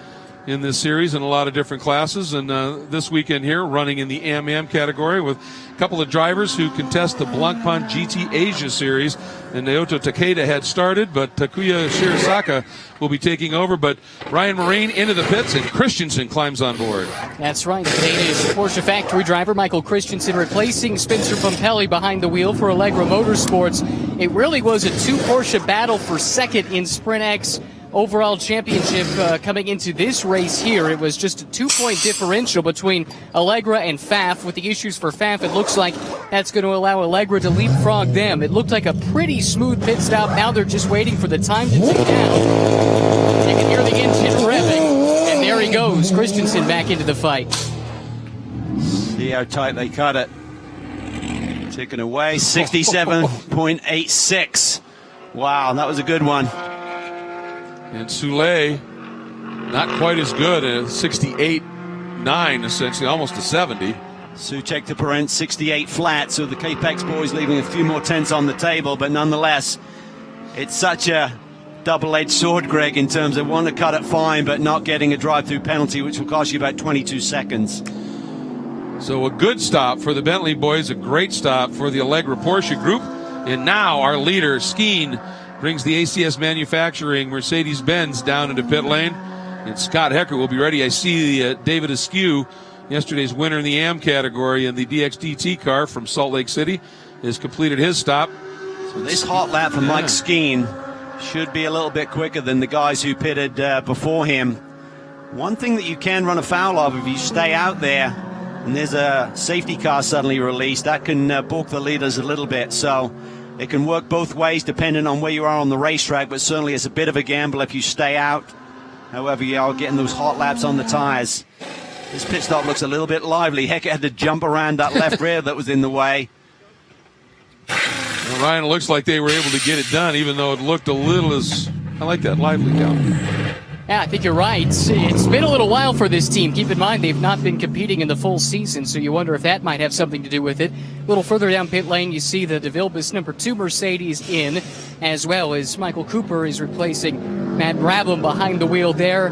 in this series in a lot of different classes, and this weekend here running in the Am category with a couple of drivers who contest the Blancpain GT Asia Series. And Naoto Takeda had started, but Takuya Shirazaka will be taking over. But Ryan Marine into the pits, and Christensen climbs on board. That's right. The Danish Porsche factory driver Michael Christensen replacing Spencer Pompelli behind the wheel for Allegra Motorsports. It really was a two Porsche battle for second in Sprint X overall championship coming into this race here. It was just a 2-point differential between Allegra and Pfaff. With the issues for Pfaff, it looks like that's going to allow Allegra to leapfrog them. It looked like a pretty smooth pit stop. Now they're just waiting for the time to tick down. You can hear the engine revving, and there he goes. Christensen back into the fight. See how tight they cut it. Ticking away, 67.86. Wow, that was a good one. And Soule, not quite as good, at 68.9, essentially, almost a 70. Soucek to Parent, 68 flat, so the K-Pax boys leaving a few more tenths on the table, but nonetheless, it's such a double-edged sword, Greg, in terms of wanting to cut it fine, but not getting a drive-through penalty, which will cost you about 22 seconds. So a good stop for the Bentley boys, a great stop for the Allegra Porsche group. And now our leader, Skeen, brings the ACS Manufacturing Mercedes-Benz down into pit lane. And Scott Hecker will be ready. I see David Askew, yesterday's winner in the AM category in the DXDT car from Salt Lake City, has completed his stop. So this hot lap from Mike Skeen should be a little bit quicker than the guys who pitted before him. One thing that you can run afoul of if you stay out there and there's a safety car suddenly released, that can balk the leaders a little bit. So it can work both ways depending on where you are on the racetrack, but certainly it's a bit of a gamble if you stay out. However, you are getting those hot laps on the tires. This pit stop looks a little bit lively. Heck, it had to jump around that left rear that was in the way. Well, Ryan, it looks like they were able to get it done, even though it looked a little as... I like that lively count. Yeah, I think you're right. It's been a little while for this team. Keep in mind, they've not been competing in the full season, so you wonder if that might have something to do with it. A little further down pit lane, you see the DeVilbiss number 2 Mercedes in, as well as Michael Cooper is replacing Matt Brabham behind the wheel there.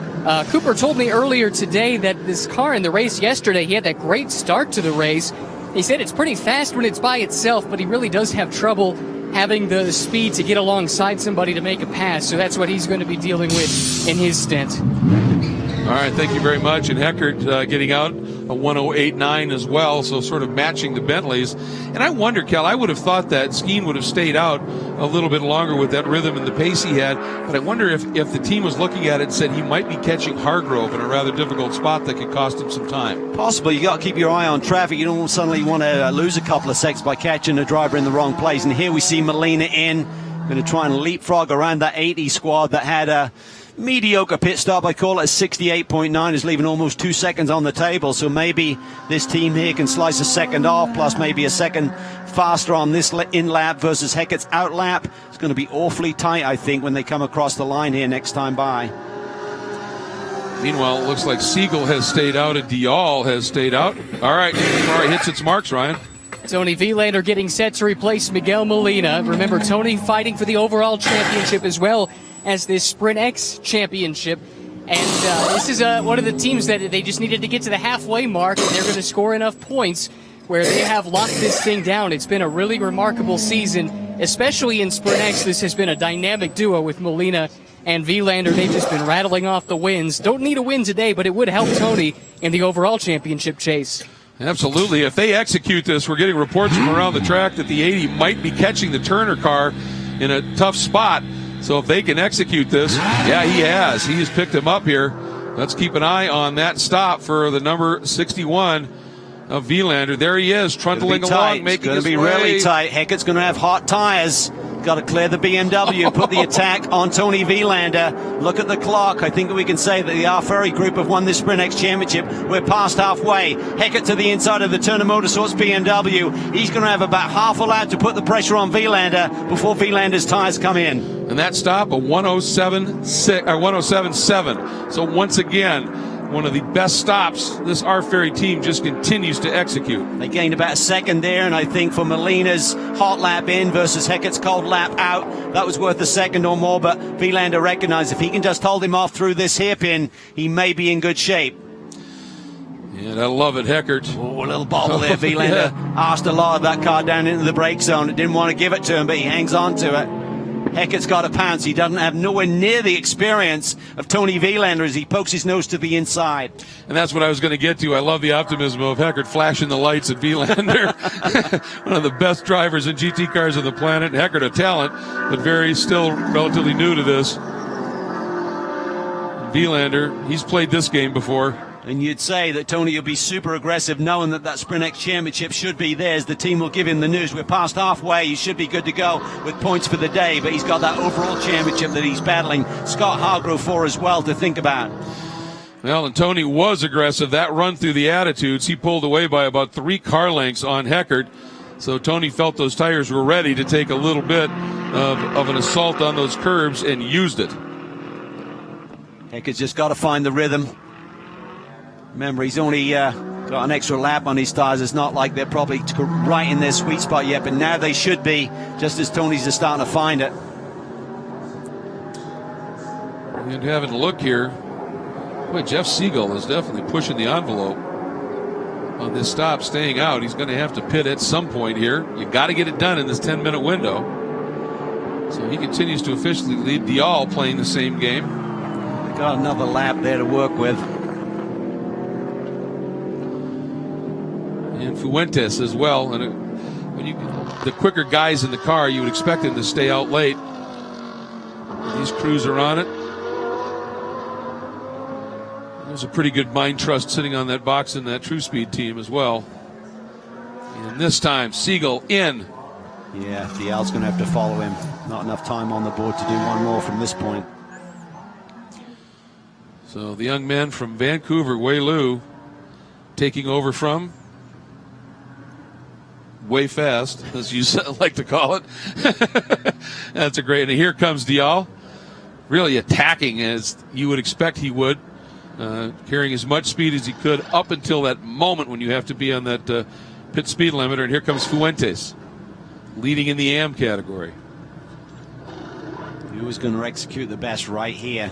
Cooper told me earlier today that this car in the race yesterday, he had that great start to the race. He said it's pretty fast when it's by itself, but he really does have trouble having the speed to get alongside somebody to make a pass. So that's what he's going to be dealing with in his stint. All right, thank you very much. And Heckert getting out a 108.9 as well, so sort of matching the Bentleys. And I wonder, Cal, I would have thought that Skeen would have stayed out a little bit longer with that rhythm and the pace he had. But I wonder if the team was looking at it and said he might be catching Hargrove in a rather difficult spot that could cost him some time. Possible. You got to keep your eye on traffic. You don't suddenly want to lose a couple of seconds by catching a driver in the wrong place. And here we see Molina in, going to try and leapfrog around that 80 squad that had a mediocre pit stop. I call it a 68.9, is leaving almost 2 seconds on the table. So maybe this team here can slice a second off, plus maybe a second faster on this in lap versus Heckert's out lap. It's going to be awfully tight, I think, when they come across the line here next time by. Meanwhile, it looks like Siegel has stayed out and Dial has stayed out. All right, hits its marks, Ryan. Tony Vilander getting set to replace Miguel Molina. Remember, Tony fighting for the overall championship as well as this Sprint X championship. And this is one of the teams that they just needed to get to the halfway mark, and they're going to score enough points where they have locked this thing down. It's been a really remarkable season, especially in Sprint X. This has been a dynamic duo with Molina and Vilander, they've just been rattling off the wins. Don't need a win today, but it would help Tony in the overall championship chase. Absolutely. If they execute this, we're getting reports from around the track that the 80 might be catching the Turner car in a tough spot. So if they can execute this, yeah, he has. He has picked him up here. Let's keep an eye on that stop for the number 61 of Vilander. There he is, trundling along, making his way. It's going to be really tight. Heckert's going to have hot tires. Got to clear the BMW, put the attack on Tony Vilander. Look at the clock. I think we can say that the Ferrari group have won this Sprint X Championship. We're past halfway. Heckert to the inside of the Turner Motorsports BMW. He's going to have about half a lap to put the pressure on Vilander before Vilander's tires come in. And that stop, a 107.7. So once again, one of the best stops this Ferrari team just continues to execute. They gained about a second there, and I think for Molina's hot lap in versus Heckert's cold lap out, that was worth a second or more, but Vilander recognized if he can just hold him off through this hairpin, he may be in good shape. Yeah, I love it, Heckert. Oh, a little bobble there. Vilander asked a lot of that car down into the brake zone. It didn't want to give it to him, but he hangs on to it. Heckert's got a pounce. He doesn't have nowhere near the experience of Tony Vilander as he pokes his nose to the inside. And that's what I was going to get to. I love the optimism of Heckert flashing the lights at Vilander. One of the best drivers in GT cars on the planet. Heckert, a talent, but still relatively new to this. Vilander, he's played this game before. And you'd say that Tony will be super aggressive knowing that Sprint X Championship should be theirs. The team will give him the news. We're past halfway. He should be good to go with points for the day, but he's got that overall championship that he's battling Scott Hargrove for as well to think about. Well, and Tony was aggressive. That run through the attitudes, he pulled away by about 3 car lengths on Heckert. So Tony felt those tires were ready to take a little bit of an assault on those curbs and used it. Heckert's just got to find the rhythm. Remember, he's only got an extra lap on his tires. It's not like they're probably right in their sweet spot yet, but now they should be, just as Tony's just starting to find it. And having a look here, boy, Jeff Siegel is definitely pushing the envelope on this stop, staying out. He's going to have to pit at some point here. You got to get it done in this 10-minute window. So he continues to officially lead Dial, playing the same game. Got another lap there to work with. And Fuentes as well. And the quicker guys in the car, you would expect them to stay out late. These crews are on it. There's a pretty good mind trust sitting on that box in that True Speed team as well. And this time, Siegel in. Yeah, Dial's going to have to follow him. Not enough time on the board to do one more from this point. So the young man from Vancouver, Wei Lu, taking over from Way Fast, as you like to call it. That's a great. And here comes Dial, really attacking as you would expect he would, carrying as much speed as he could up until that moment when you have to be on that pit speed limiter. And here comes Fuentes, leading in the AM category. Who's going to execute the best right here?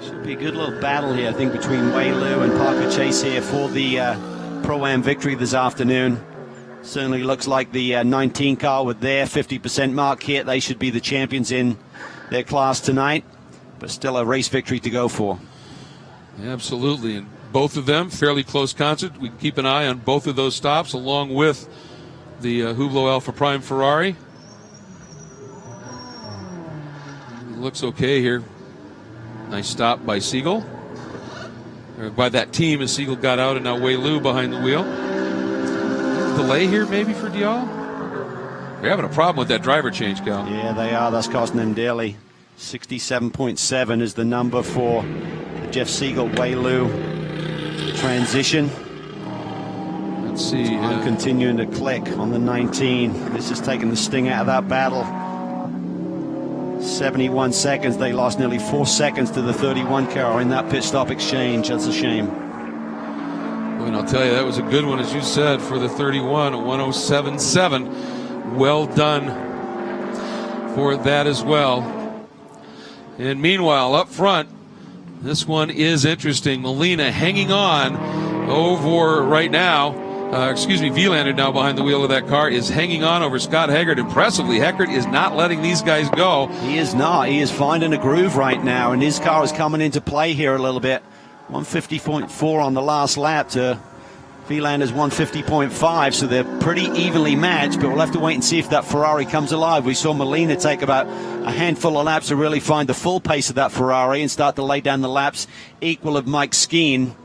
Should be a good little battle here, I think, between Wei Lu and Parker Chase here for the Pro-Am victory this afternoon. Certainly looks like the 19 car with their 50% mark here. They should be the champions in their class tonight, but still a race victory to go for. Absolutely, and both of them fairly close concert. We can keep an eye on both of those stops along with the Hublot Alpha Prime Ferrari. It looks okay here. Nice stop by Siegel. Or by that team as Siegel got out, and now Wei Lu behind the wheel. Delay here maybe for Dial? They're having a problem with that driver change, Cal. Yeah, they are. That's costing them dearly. 67.7 is the number for the Jeff Siegel Wei Lu transition. Let's see. I'm continuing to click on the 19. This is taking the sting out of that battle. 71 seconds. They lost nearly 4 seconds to the 31 car in that pit stop exchange. That's a shame. And I'll tell you, that was a good one, as you said, for the 31, a 107.7. Well done for that as well. And meanwhile, up front, this one is interesting. Molina hanging on over right now Vielander now behind the wheel of that car is hanging on over Scott Heckert impressively. Heckert is not letting these guys go. He is not. He is finding a groove right now, and his car is coming into play here a little bit. 150.4 on the last lap to Vielander's 150.5, so they're pretty evenly matched, but we'll have to wait and see if that Ferrari comes alive. We saw Molina take about a handful of laps to really find the full pace of that Ferrari and start to lay down the laps equal of Mike Skeen.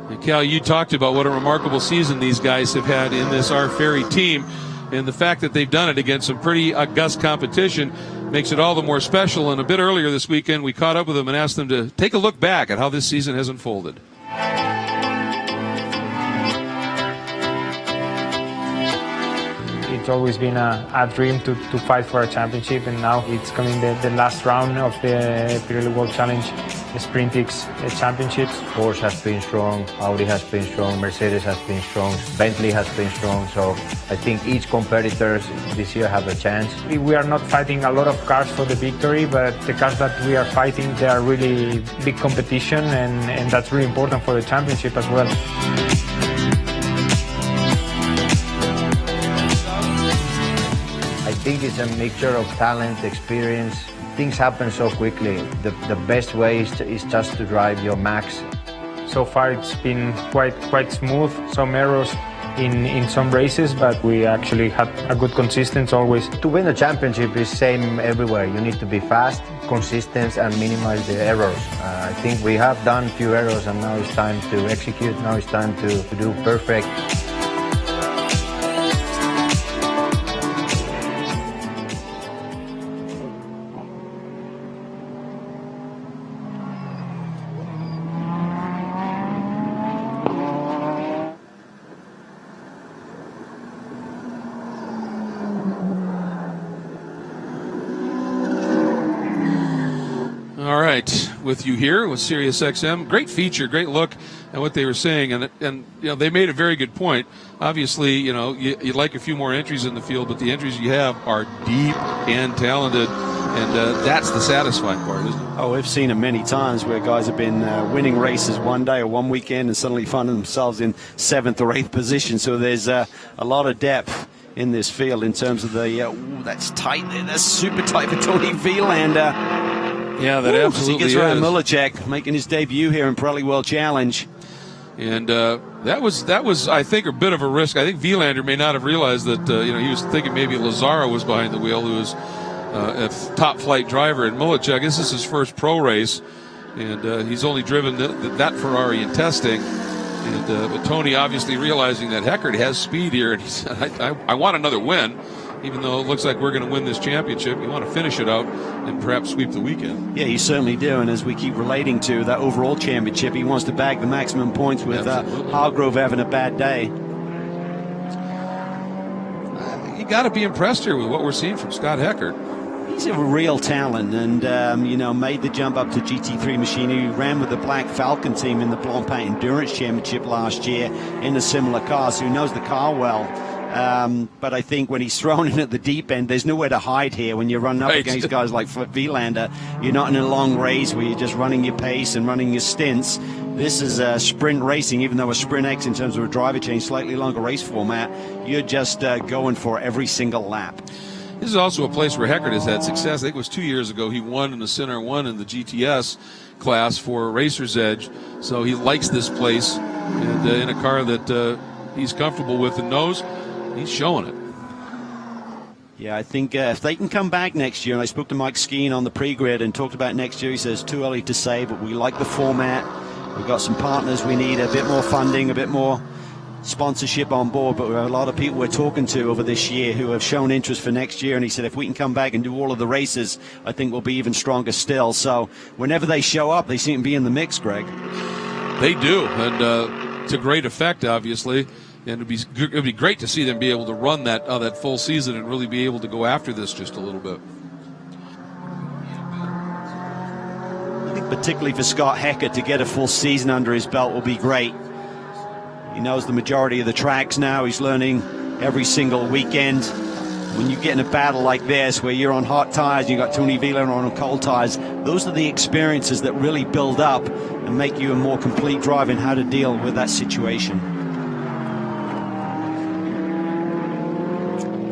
And Cal, you talked about what a remarkable season these guys have had in this R Ferry team, and the fact that they've done it against some pretty august competition makes it all the more special. And a bit earlier this weekend, we caught up with them and asked them to take a look back at how this season has unfolded. It's always been a dream to fight for a championship, and now it's coming the last round of the Pirelli World Challenge Sprint X Championships. Porsche has been strong, Audi has been strong, Mercedes has been strong, Bentley has been strong, so I think each competitor this year have a chance. We are not fighting a lot of cars for the victory, but the cars that we are fighting, they are really big competition, and that's really important for the championship as well. I think it's a mixture of talent, experience. Things happen so quickly. The best way is just to drive your max. So far it's been quite smooth, some errors in some races, but we actually had a good consistency always. To win a championship is same everywhere. You need to be fast, consistent, and minimize the errors. I think we have done a few errors, and now it's time to execute. Now it's time to do perfect. All right, with you here with Sirius XM. Great feature, great look at what they were saying, and you know, they made a very good point. Obviously, you know, you'd like a few more entries in the field, but the entries you have are deep and talented, and that's the satisfying part, isn't it? Oh, we've seen it many times where guys have been winning races one day or one weekend and suddenly finding themselves in 7th or 8th position. So there's a lot of depth in this field in terms of the that's tight there. That's super tight for Tony Vielander. Yeah, that absolutely he gets is. around Mulacek, making his debut here in Pirelli World Challenge. And that was, I think, a bit of a risk. I think Vielander may not have realized that, you know, he was thinking maybe Lazaro was behind the wheel, who was a top flight driver. And Mulacek, this is his first pro race, and he's only driven that Ferrari in testing. And but Tony obviously realizing that Heckert has speed here, and he said, I want another win. Even though it looks like we're going to win this championship, you want to finish it out and perhaps sweep the weekend. Yeah, you certainly do. And as we keep relating to that overall championship, he wants to bag the maximum points with Hargrove having a bad day. You got to be impressed here with what we're seeing from Scott Heckert. He's a real talent, and you know, made the jump up to GT3 machinery. He ran with the Black Falcon team in the Blancpain Endurance Championship last year in a similar car, so he knows the car well. But I think when he's thrown in at the deep end, there's nowhere to hide here. When you're running up against guys like Vielander, you're not in a long race where you're just running your pace and running your stints. This is sprint racing, even though a Sprint X in terms of a driver change, slightly longer race format, you're just going for every single lap. This is also a place where Heckert has had success. I think it was 2 years ago he won in the Center 1 in the GTS class for Racer's Edge. So he likes this place, and in a car that he's comfortable with and knows, he's showing it. Yeah, I think if they can come back next year, and I spoke to Mike Skeen on the pre-grid and talked about next year, he says too early to say, but we like the format. We've got some partners. We need a bit more funding, a bit more sponsorship on board, but we have a lot of people we're talking to over this year who have shown interest for next year, and he said if we can come back and do all of the races, I think we'll be even stronger still. So whenever they show up, they seem to be in the mix, Greg. They do, and to great effect, obviously. And it'd be great to see them be able to run that full season and really be able to go after this just a little bit. I think particularly for Scott Heckert to get a full season under his belt will be great. He knows the majority of the tracks now. He's learning every single weekend. When you get in a battle like this where you're on hot tires, you got Tony Vielander on cold tires, those are the experiences that really build up and make you a more complete driver in how to deal with that situation.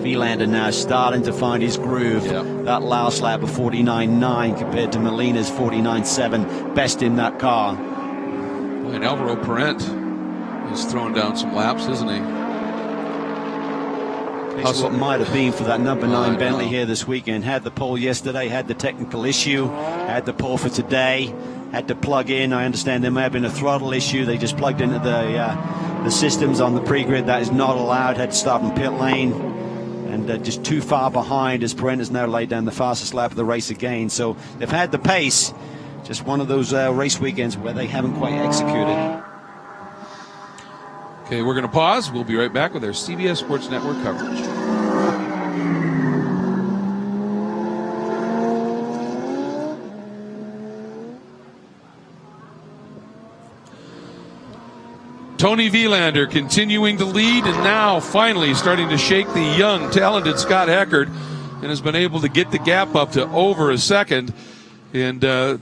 Vilander now starting to find his groove. Yep. That last lap of 49.9 compared to Molina's 49.7, best in that car. And Alvaro Parent is throwing down some laps, isn't he? That's what might have been for that number 9 Bentley here this weekend. Had the pole yesterday, had the technical issue, had the pole for today, had to plug in. I understand there may have been a throttle issue. They just plugged into the systems on the pre-grid. That is not allowed. Had to start in pit lane. And just too far behind as Parent has now laid down the fastest lap of the race again. So they've had the pace. Just one of those race weekends where they haven't quite executed. Okay, we're going to pause. We'll be right back with our CBS Sports Network coverage. Tony Vilander continuing to lead, and now finally starting to shake the young, talented Scott Heckert, and has been able to get the gap up to over a second. And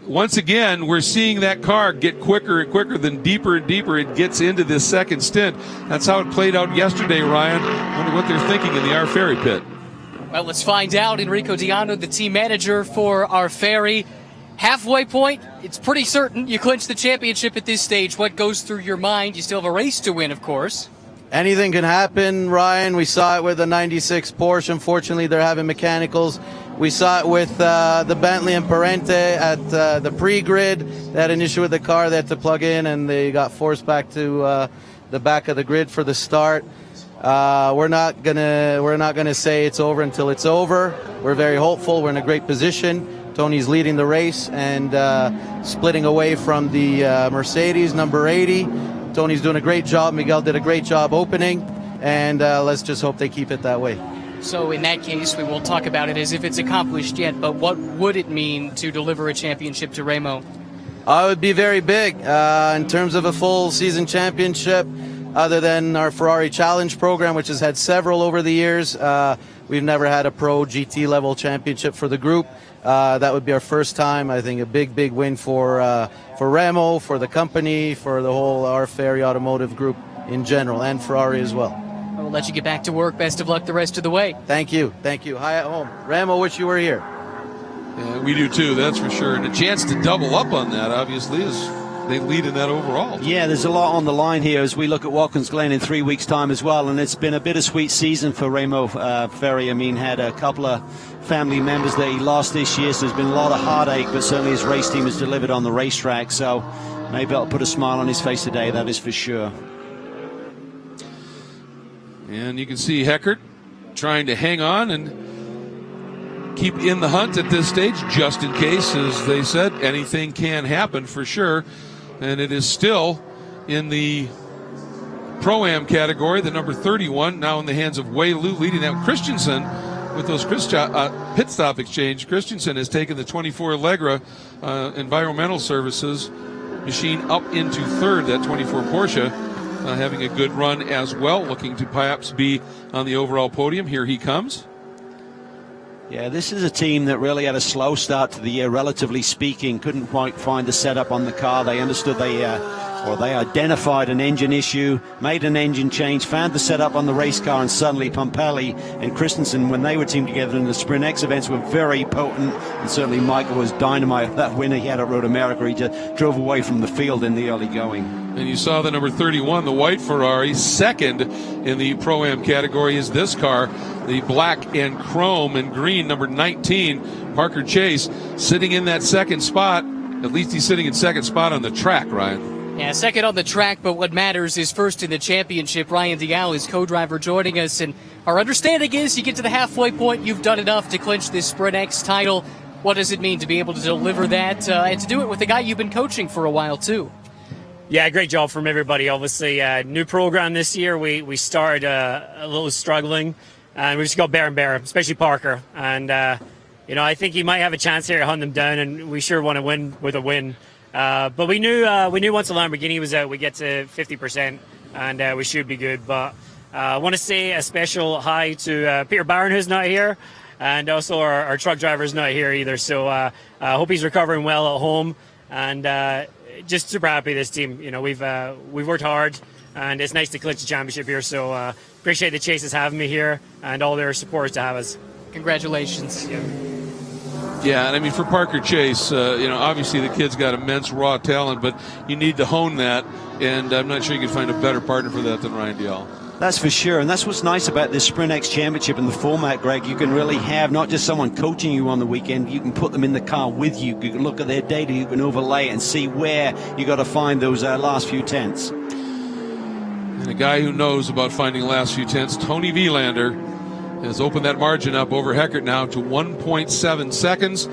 once again, we're seeing that car get quicker and quicker, then deeper and deeper it gets into this second stint. That's how it played out yesterday, Ryan. I wonder what they're thinking in the R Ferry pit. Well, let's find out. Enrico Diano, the team manager for R Ferry. Halfway point, it's pretty certain you clinch the championship at this stage. What goes through your mind? You still have a race to win, of course. Anything can happen, Ryan. We saw it with the 96 Porsche. Unfortunately, they're having mechanicals. We saw it with the Bentley and Parente at the pre-grid. They had an issue with the car. They had to plug in, and they got forced back to the back of the grid for the start. We're not gonna say it's over until it's over. We're very hopeful. We're in a great position. Tony's leading the race and splitting away from the Mercedes number 80. Tony's doing a great job. Miguel did a great job opening, and let's just hope they keep it that way. So in that case, we won't talk about it as if it's accomplished yet, but what would it mean to deliver a championship to Remo? It would be very big in terms of a full season championship. Other than our Ferrari Challenge program, which has had several over the years, we've never had a pro GT level championship for the group. That would be our first time. I think a big win for Remo, for the company, for the whole R Ferry Automotive Group in general, and Ferrari as well. We'll let you get back to work. Best of luck the rest of the way. Thank you. Hi at home. Remo, wish you were here. Yeah, we do too, that's for sure. And a chance to double up on that, obviously, is they lead in that overall. Yeah, there's a lot on the line here as we look at Watkins Glen in 3 weeks' time as well. And it's been a bittersweet season for Remo Ferry. I mean, had a couple of family members that he lost this year, so there's been a lot of heartache, but certainly his race team has delivered on the racetrack. So maybe I'll put a smile on his face today, that is for sure. And you can see Heckert trying to hang on and keep in the hunt at this stage, just in case, as they said, anything can happen for sure. And it is still in the Pro-Am category, the number 31, now in the hands of Wei Lu, leading out Christensen with those pit stop exchange. Christensen has taken the 24 Allegra environmental services machine up into third, that 24 Porsche. Having a good run as well, looking to perhaps be on the overall podium. Here he comes. Yeah, this is a team that really had a slow start to the year, relatively speaking. Couldn't quite find the setup on the car. They understood they identified an engine issue, made an engine change, found the setup on the race car, and suddenly Pompelli and Christensen, when they were teamed together in the Sprint X events, were very potent. And certainly Michael was dynamite. That winner he had at Road America, he just drove away from the field in the early going. And you saw the number 31, the white Ferrari. Second in the Pro-Am category is this car, the black and chrome and green number 19, Parker Chase, sitting in that second spot. At least he's sitting in second spot on the track, Ryan. Yeah, second on the track, but what matters is first in the championship. Ryan Dial is co-driver joining us, and our understanding is you get to the halfway point, you've done enough to clinch this Sprint X title. What does it mean to be able to deliver that and to do it with a guy you've been coaching for a while, too? Yeah, great job from everybody. Obviously, new program this year. We started a little struggling, and we just got better and better, especially Parker. And, I think he might have a chance here to hunt them down, and we sure want to win with a win. But we knew once the Lamborghini was out, we get to 50%, and we should be good. But I want to say a special hi to Peter Barron, who's not here, and also our truck driver is not here either. So I hope he's recovering well at home, and just super happy this team. We've worked hard. and it's nice to clinch the championship here. So appreciate the Chases having me here and all their supporters to have us. Congratulations. Yeah, and I mean, for Parker Chase, obviously the kid's got immense raw talent, but you need to hone that, and I'm not sure you can find a better partner for that than Ryan Dalziel. That's for sure, and that's what's nice about this Sprint X Championship and the format, Greg. You can really have not just someone coaching you on the weekend, you can put them in the car with you. You can look at their data, you can overlay it and see where you got to find those last few tenths. And a guy who knows about finding last few tenths, Tony Vilander, has opened that margin up over Heckert now to 1.7 seconds.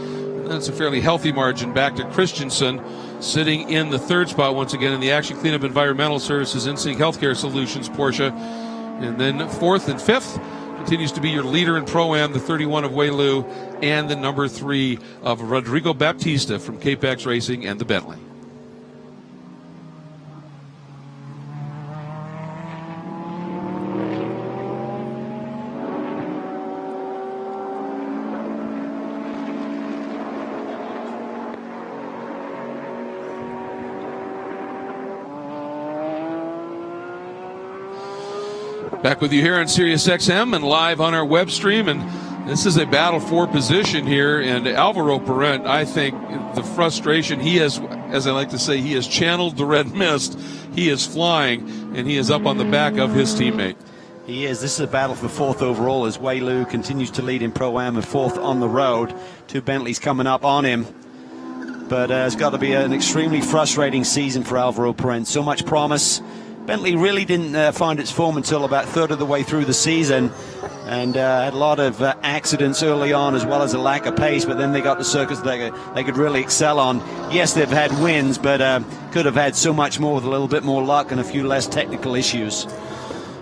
That's a fairly healthy margin back to Christensen, sitting in the third spot once again in the Action Cleanup Environmental Services InSync Healthcare Solutions Porsche. And then fourth and fifth continues to be your leader in Pro-Am, the 31 of Wei-Lu, and the number 3 of Rodrigo Baptista from Capex Racing and the Bentley. Back with you here on Sirius XM and live on our web stream, and this is a battle for position here. And Alvaro Parent, I think the frustration he has, as I like to say, he has channeled the red mist. He is flying, and he is up on the back of his teammate. He is. This is a battle for fourth overall as Wei-Lu continues to lead in Pro-Am and fourth on the road. 2 Bentleys coming up on him. But it's got to be an extremely frustrating season for Alvaro Parent. So much promise. Bentley really didn't find its form until about third of the way through the season, and had a lot of accidents early on as well as a lack of pace, but then they got the circuits they could really excel on. Yes, they've had wins, but could have had so much more with a little bit more luck and a few less technical issues.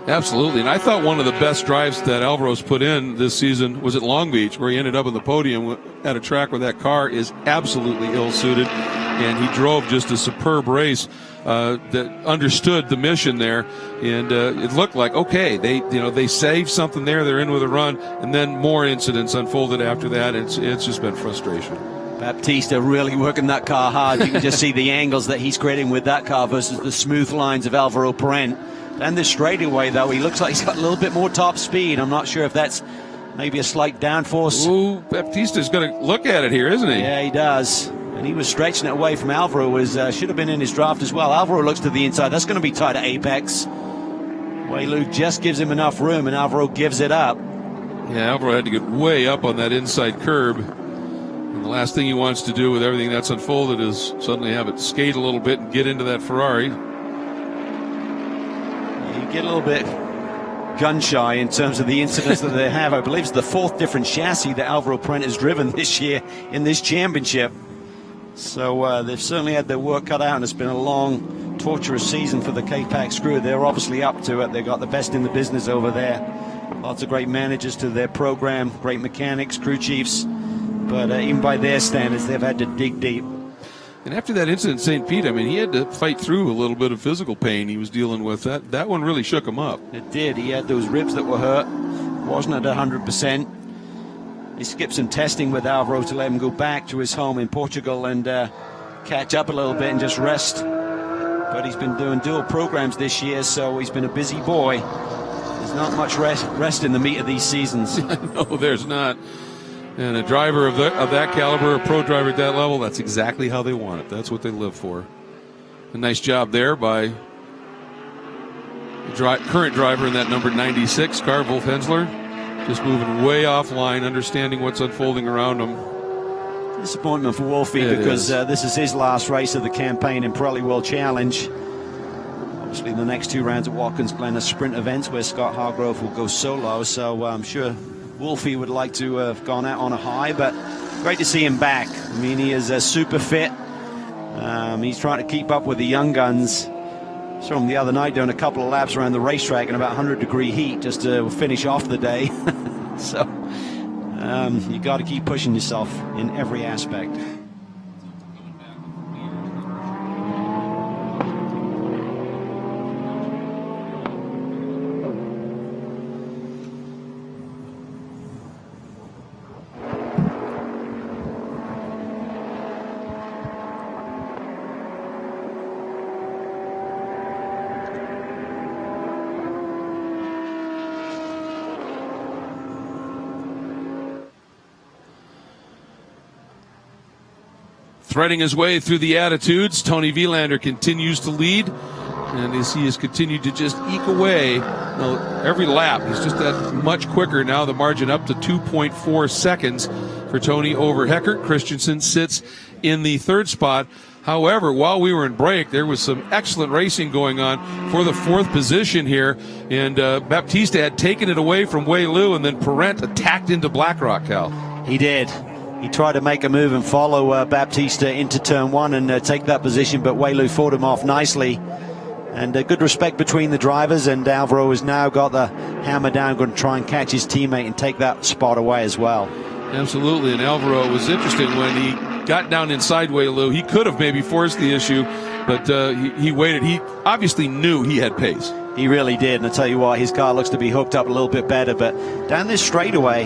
Absolutely, and I thought one of the best drives that Alvaro's put in this season was at Long Beach, where he ended up on the podium at a track where that car is absolutely ill-suited, and he drove just a superb race that understood the mission there, and it looked like, okay, they saved something there, they're in with a run, and then more incidents unfolded after that. It's just been frustration. Baptista really working that car hard. You can just see the angles that he's creating with that car versus the smooth lines of Alvaro Parent. And the straightaway, though, he looks like he's got a little bit more top speed. I'm not sure if that's maybe a slight downforce. Ooh, Baptista's going to look at it here, isn't he? Yeah, he does. And he was stretching it away from Alvaro, should have been in his draft as well. Alvaro looks to the inside. That's going to be tight at apex. Wei-Lu just gives him enough room, and Alvaro gives it up. Yeah, Alvaro had to get way up on that inside curb. And the last thing he wants to do with everything that's unfolded is suddenly have it skate a little bit and get into that Ferrari. You get a little bit gun-shy in terms of the incidents that they have. I believe it's the 4th different chassis that Alvaro Parent has driven this year in this championship. So they've certainly had their work cut out, and it's been a long, torturous season for the K-Pax crew. They're obviously up to it. They've got the best in the business over there. Lots of great managers to their program, great mechanics, crew chiefs. But even by their standards, they've had to dig deep. And after that incident in St. Pete, I mean, he had to fight through a little bit of physical pain he was dealing with. That one really shook him up. It did. He had those ribs that were hurt. Wasn't at 100%. He skipped some testing with Alvaro to let him go back to his home in Portugal and catch up a little bit and just rest. But he's been doing dual programs this year, so he's been a busy boy. There's not much rest in the meat of these seasons. No, there's not. And a driver of that caliber, a pro driver at that level, that's exactly how they want it. That's what they live for. A nice job there by the current driver in that number 96 car, Wolf Hensler. Just moving way offline, understanding what's unfolding around him. Disappointment for Wolfie because this is his last race of the campaign in Pirelli World Challenge. Obviously, the next 2 rounds at Watkins Glen are sprint events where Scott Hargrove will go solo, so I'm sure Wolfie would like to have gone out on a high, but great to see him back. I mean, he is super fit. He's trying to keep up with the young guns. Saw him the other night doing a couple of laps around the racetrack in about 100-degree heat just to finish off the day. So you got to keep pushing yourself in every aspect. Threading his way through the attitudes, Tony Vilander continues to lead. And as he has continued to just eke away every lap, he's just that much quicker now. The margin up to 2.4 seconds for Tony over Heckert. Christensen sits in the third spot. However, while we were in break, there was some excellent racing going on for the fourth position here. And Baptista had taken it away from Wei Lu, and then Parent attacked into Blackrock, Cal. He did. He tried to make a move and follow Baptista into turn one and take that position, but Wei Lu fought him off nicely. And good respect between the drivers, and Alvaro has now got the hammer down, going to try and catch his teammate and take that spot away as well. Absolutely, and Alvaro was interesting when he got down inside Wei Lu. He could have maybe forced the issue, but he waited. He obviously knew he had pace. He really did, and I tell you what, his car looks to be hooked up a little bit better, but down this straightaway,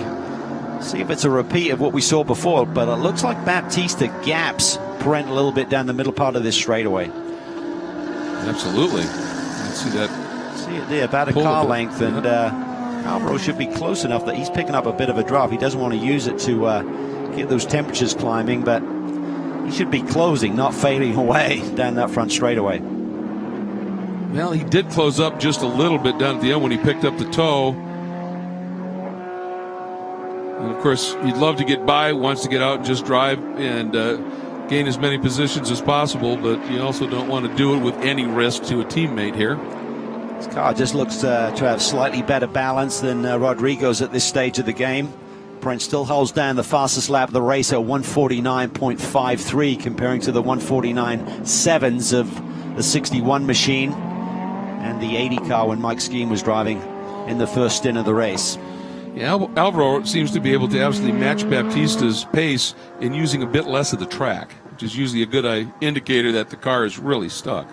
see if it's a repeat of what we saw before, but it looks like Baptista gaps Parent a little bit down the middle part of this straightaway. Absolutely. You can see that. See it there, about a car length, and Alvaro should be close enough that he's picking up a bit of a draft. He doesn't want to use it to get those temperatures climbing, but he should be closing, not fading away down that front straightaway. Well, he did close up just a little bit down at the end when he picked up the toe. And of course, he'd love to get by, wants to get out and just drive and gain as many positions as possible, but you also don't want to do it with any risk to a teammate here. This car just looks to have slightly better balance than Rodrigo's at this stage of the game. Brent still holds down the fastest lap of the race at 149.53, comparing to the 149.7s of the 61 machine and the 80 car when Mike Skeen was driving in the first stint of the race. Yeah, Alvaro seems to be able to absolutely match Baptista's pace in using a bit less of the track, which is usually a good indicator that the car is really stuck.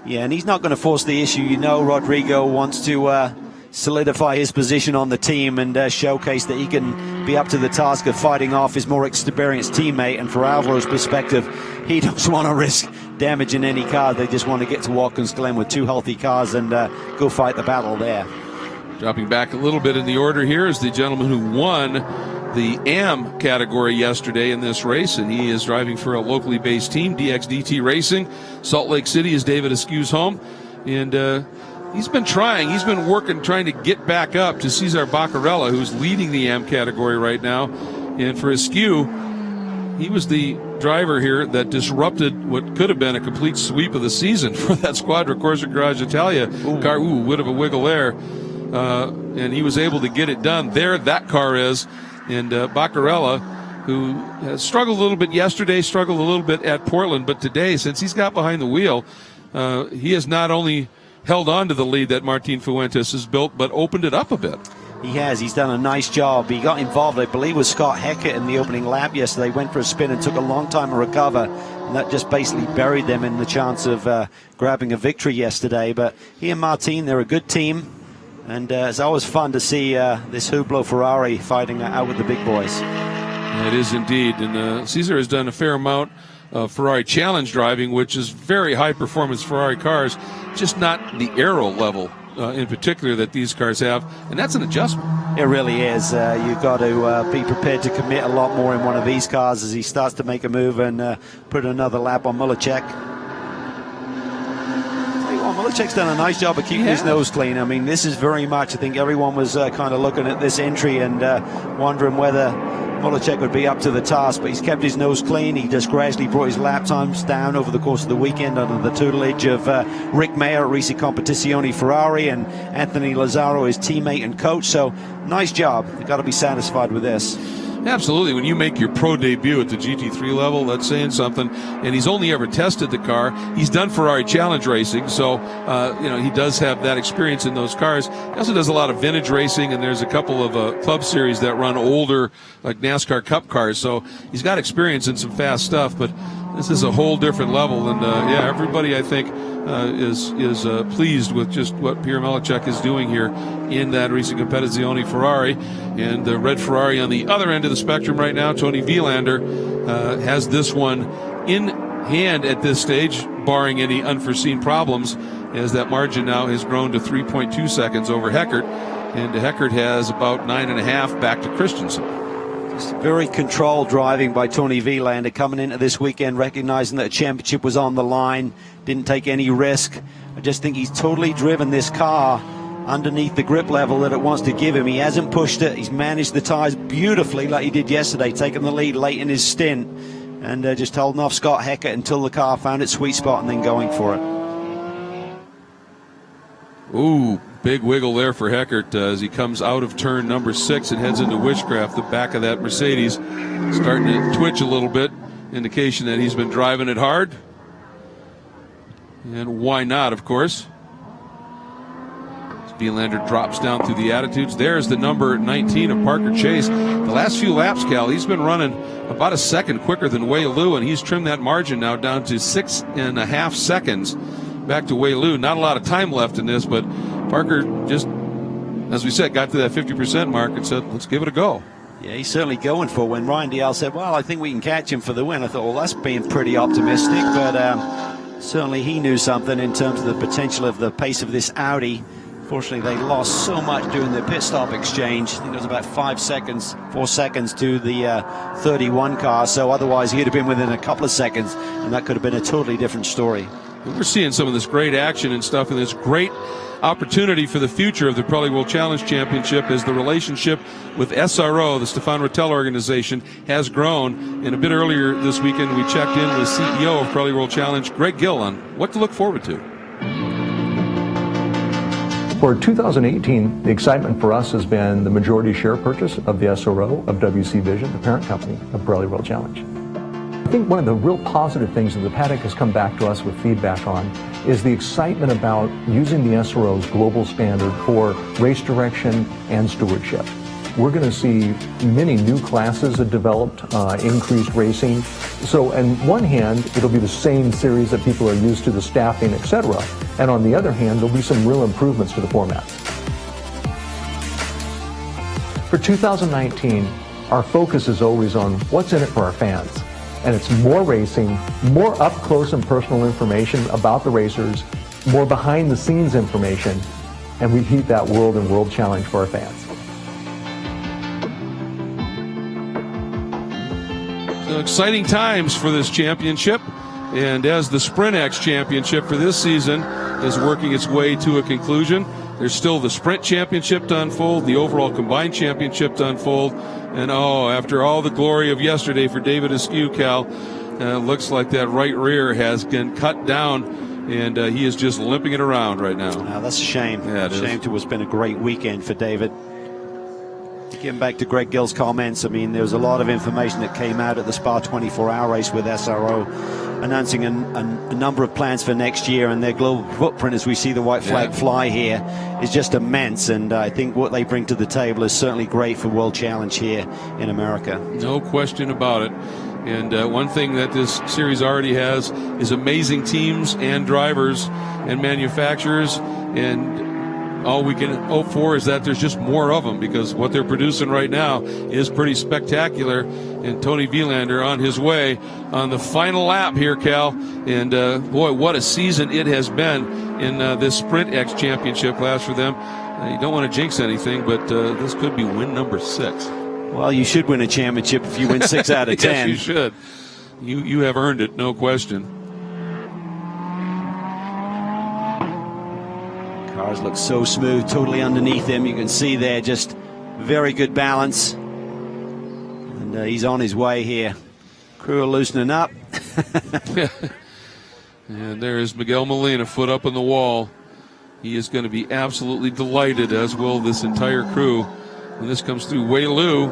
Yeah, and he's not going to force the issue. You know, Rodrigo wants to solidify his position on the team and showcase that he can be up to the task of fighting off his more experienced teammate. And for Alvaro's perspective, he doesn't want to risk damaging any car. They just want to get to Watkins Glen with two healthy cars and go fight the battle there. Dropping back a little bit in the order here is the gentleman who won the AM category yesterday in this race, and he is driving for a locally based team, DXDT Racing. Salt Lake City is David Askew's home, and he's been working, trying to get back up to Cesar Baccarella, who's leading the AM category right now. And for Askew, he was the driver here that disrupted what could have been a complete sweep of the season for that Squadra Corsa Garage Italia car. Bit of a wiggle there. And he was able to get it done. There, that car is. And Baccarella, who has struggled a little bit yesterday, struggled a little bit at Portland, but today, since he's got behind the wheel, he has not only held on to the lead that Martin Fuentes has built, but opened it up a bit. He has. He's done a nice job. He got involved, I believe, with Scott Heckert in the opening lap yesterday. Went for a spin and took a long time to recover, and that just basically buried them in the chance of grabbing a victory yesterday. But he and Martin, they're a good team. And it's always fun to see this Hublot Ferrari fighting out with the big boys. It is indeed. And Cesar has done a fair amount of Ferrari challenge driving, which is very high-performance Ferrari cars, just not the aero level in particular that these cars have. And that's an adjustment. It really is. You've got to be prepared to commit a lot more in one of these cars as he starts to make a move and put another lap on Mulacek. Mulacek's done a nice job of keeping his nose clean. I mean, this is very much, I think everyone was kind of looking at this entry and wondering whether Mulacek would be up to the task, but he's kept his nose clean. He just gradually brought his lap times down over the course of the weekend under the tutelage of Rick Mayer at Risi Competizione Ferrari and Anthony Lazzaro, his teammate and coach. So, nice job. You've got to be satisfied with this. Absolutely. When you make your pro debut at the GT3 level, that's saying something. And he's only ever tested the car. He's done Ferrari challenge racing, so he does have that experience in those cars. He also does a lot of vintage racing, and there's a couple of club series that run older, like NASCAR Cup cars. So he's got experience in some fast stuff, but this is a whole different level. And everybody, I think, is pleased with just what Pierre Mulacek is doing here in that Risi Competizione Ferrari. And the red Ferrari on the other end of the spectrum right now, Tony Vilander, has this one in hand at this stage, barring any unforeseen problems, as that margin now has grown to 3.2 seconds over Heckert. And Heckert has about 9.5 back to Christensen. Just very controlled driving by Tony Vilander coming into this weekend, recognizing that a championship was on the line, didn't take any risk. I just think he's totally driven this car underneath the grip level that it wants to give him. He hasn't pushed it. He's managed the tires beautifully like he did yesterday, taking the lead late in his stint and just holding off Scott Heckert until the car found its sweet spot and then going for it. Ooh, big wiggle there for Heckert as he comes out of turn number 6 and heads into Witchcraft. The back of that Mercedes starting to twitch a little bit, indication that he's been driving it hard. And why not, of course. Vilander drops down through the attitudes. There's the number 19 of Parker Chase. The last few laps, Cal, he's been running about a second quicker than Wei Lu, and he's trimmed that margin now down to 6.5 seconds. Back to Wei Lu. Not a lot of time left in this, but Parker just, as we said, got to that 50% mark and said, let's give it a go. Yeah, he's certainly going for it. When Ryan Dial said, well, I think we can catch him for the win, I thought, well, that's being pretty optimistic, but certainly he knew something in terms of the potential of the pace of this Audi. Fortunately, they lost so much during the pit stop exchange. I think it was about 4 seconds to the 31 car, so otherwise he'd have been within a couple of seconds, and that could have been a totally different story. We're seeing some of this great action and stuff, and this great opportunity for the future of the Pirelli World Challenge Championship as the relationship with SRO, the Stefan Rotella organization, has grown. And a bit earlier this weekend, we checked in with CEO of Pirelli World Challenge, Greg Gill, on what to look forward to. For 2018, the excitement for us has been the majority share purchase of the SRO of WC Vision, the parent company of Pirelli World Challenge. I think one of the real positive things that the paddock has come back to us with feedback on is the excitement about using the SRO's global standard for race direction and stewardship. We're going to see many new classes that developed, increased racing. So on one hand, it'll be the same series that people are used to, the staffing, etc. And on the other hand, there'll be some real improvements to the formats. For 2019, our focus is always on what's in it for our fans. And it's more racing, more up-close and personal information about the racers, more behind-the-scenes information, and repeat that World and World Challenge for our fans. So exciting times for this championship, and as the Sprint X championship for this season is working its way to a conclusion, there's still the Sprint Championship to unfold, the overall combined championship to unfold, and after all the glory of yesterday for David Askew, Cal, looks like that right rear has been cut down, and he is just limping it around right now. Now that's a shame. Yeah, it shame is. to what's been a great weekend for David. Getting back to Greg Gill's comments, I mean, there was a lot of information that came out at the Spa 24-hour race with SRO, announcing a number of plans for next year, and their global footprint, as we see the white flag fly here, is just immense. And I think what they bring to the table is certainly great for World Challenge here in America. No question about it. And one thing that this series already has is amazing teams and drivers and manufacturers, and all we can hope for is that there's just more of them, because what they're producing right now is pretty spectacular. And Tony Vilander on his way on the final lap here, Cal. And boy, what a season it has been in this Sprint X championship class for them. You don't want to jinx anything, but this could be win number 6. Well, you should win a championship if you win 6 out of 10. Yes, you should. You have earned it, no question. Cars look so smooth, totally underneath him. You can see there just very good balance. And he's on his way here. Crew are loosening up. And there's Miguel Molina, foot up on the wall. He is going to be absolutely delighted, as will this entire crew, when this comes through. Wei Lu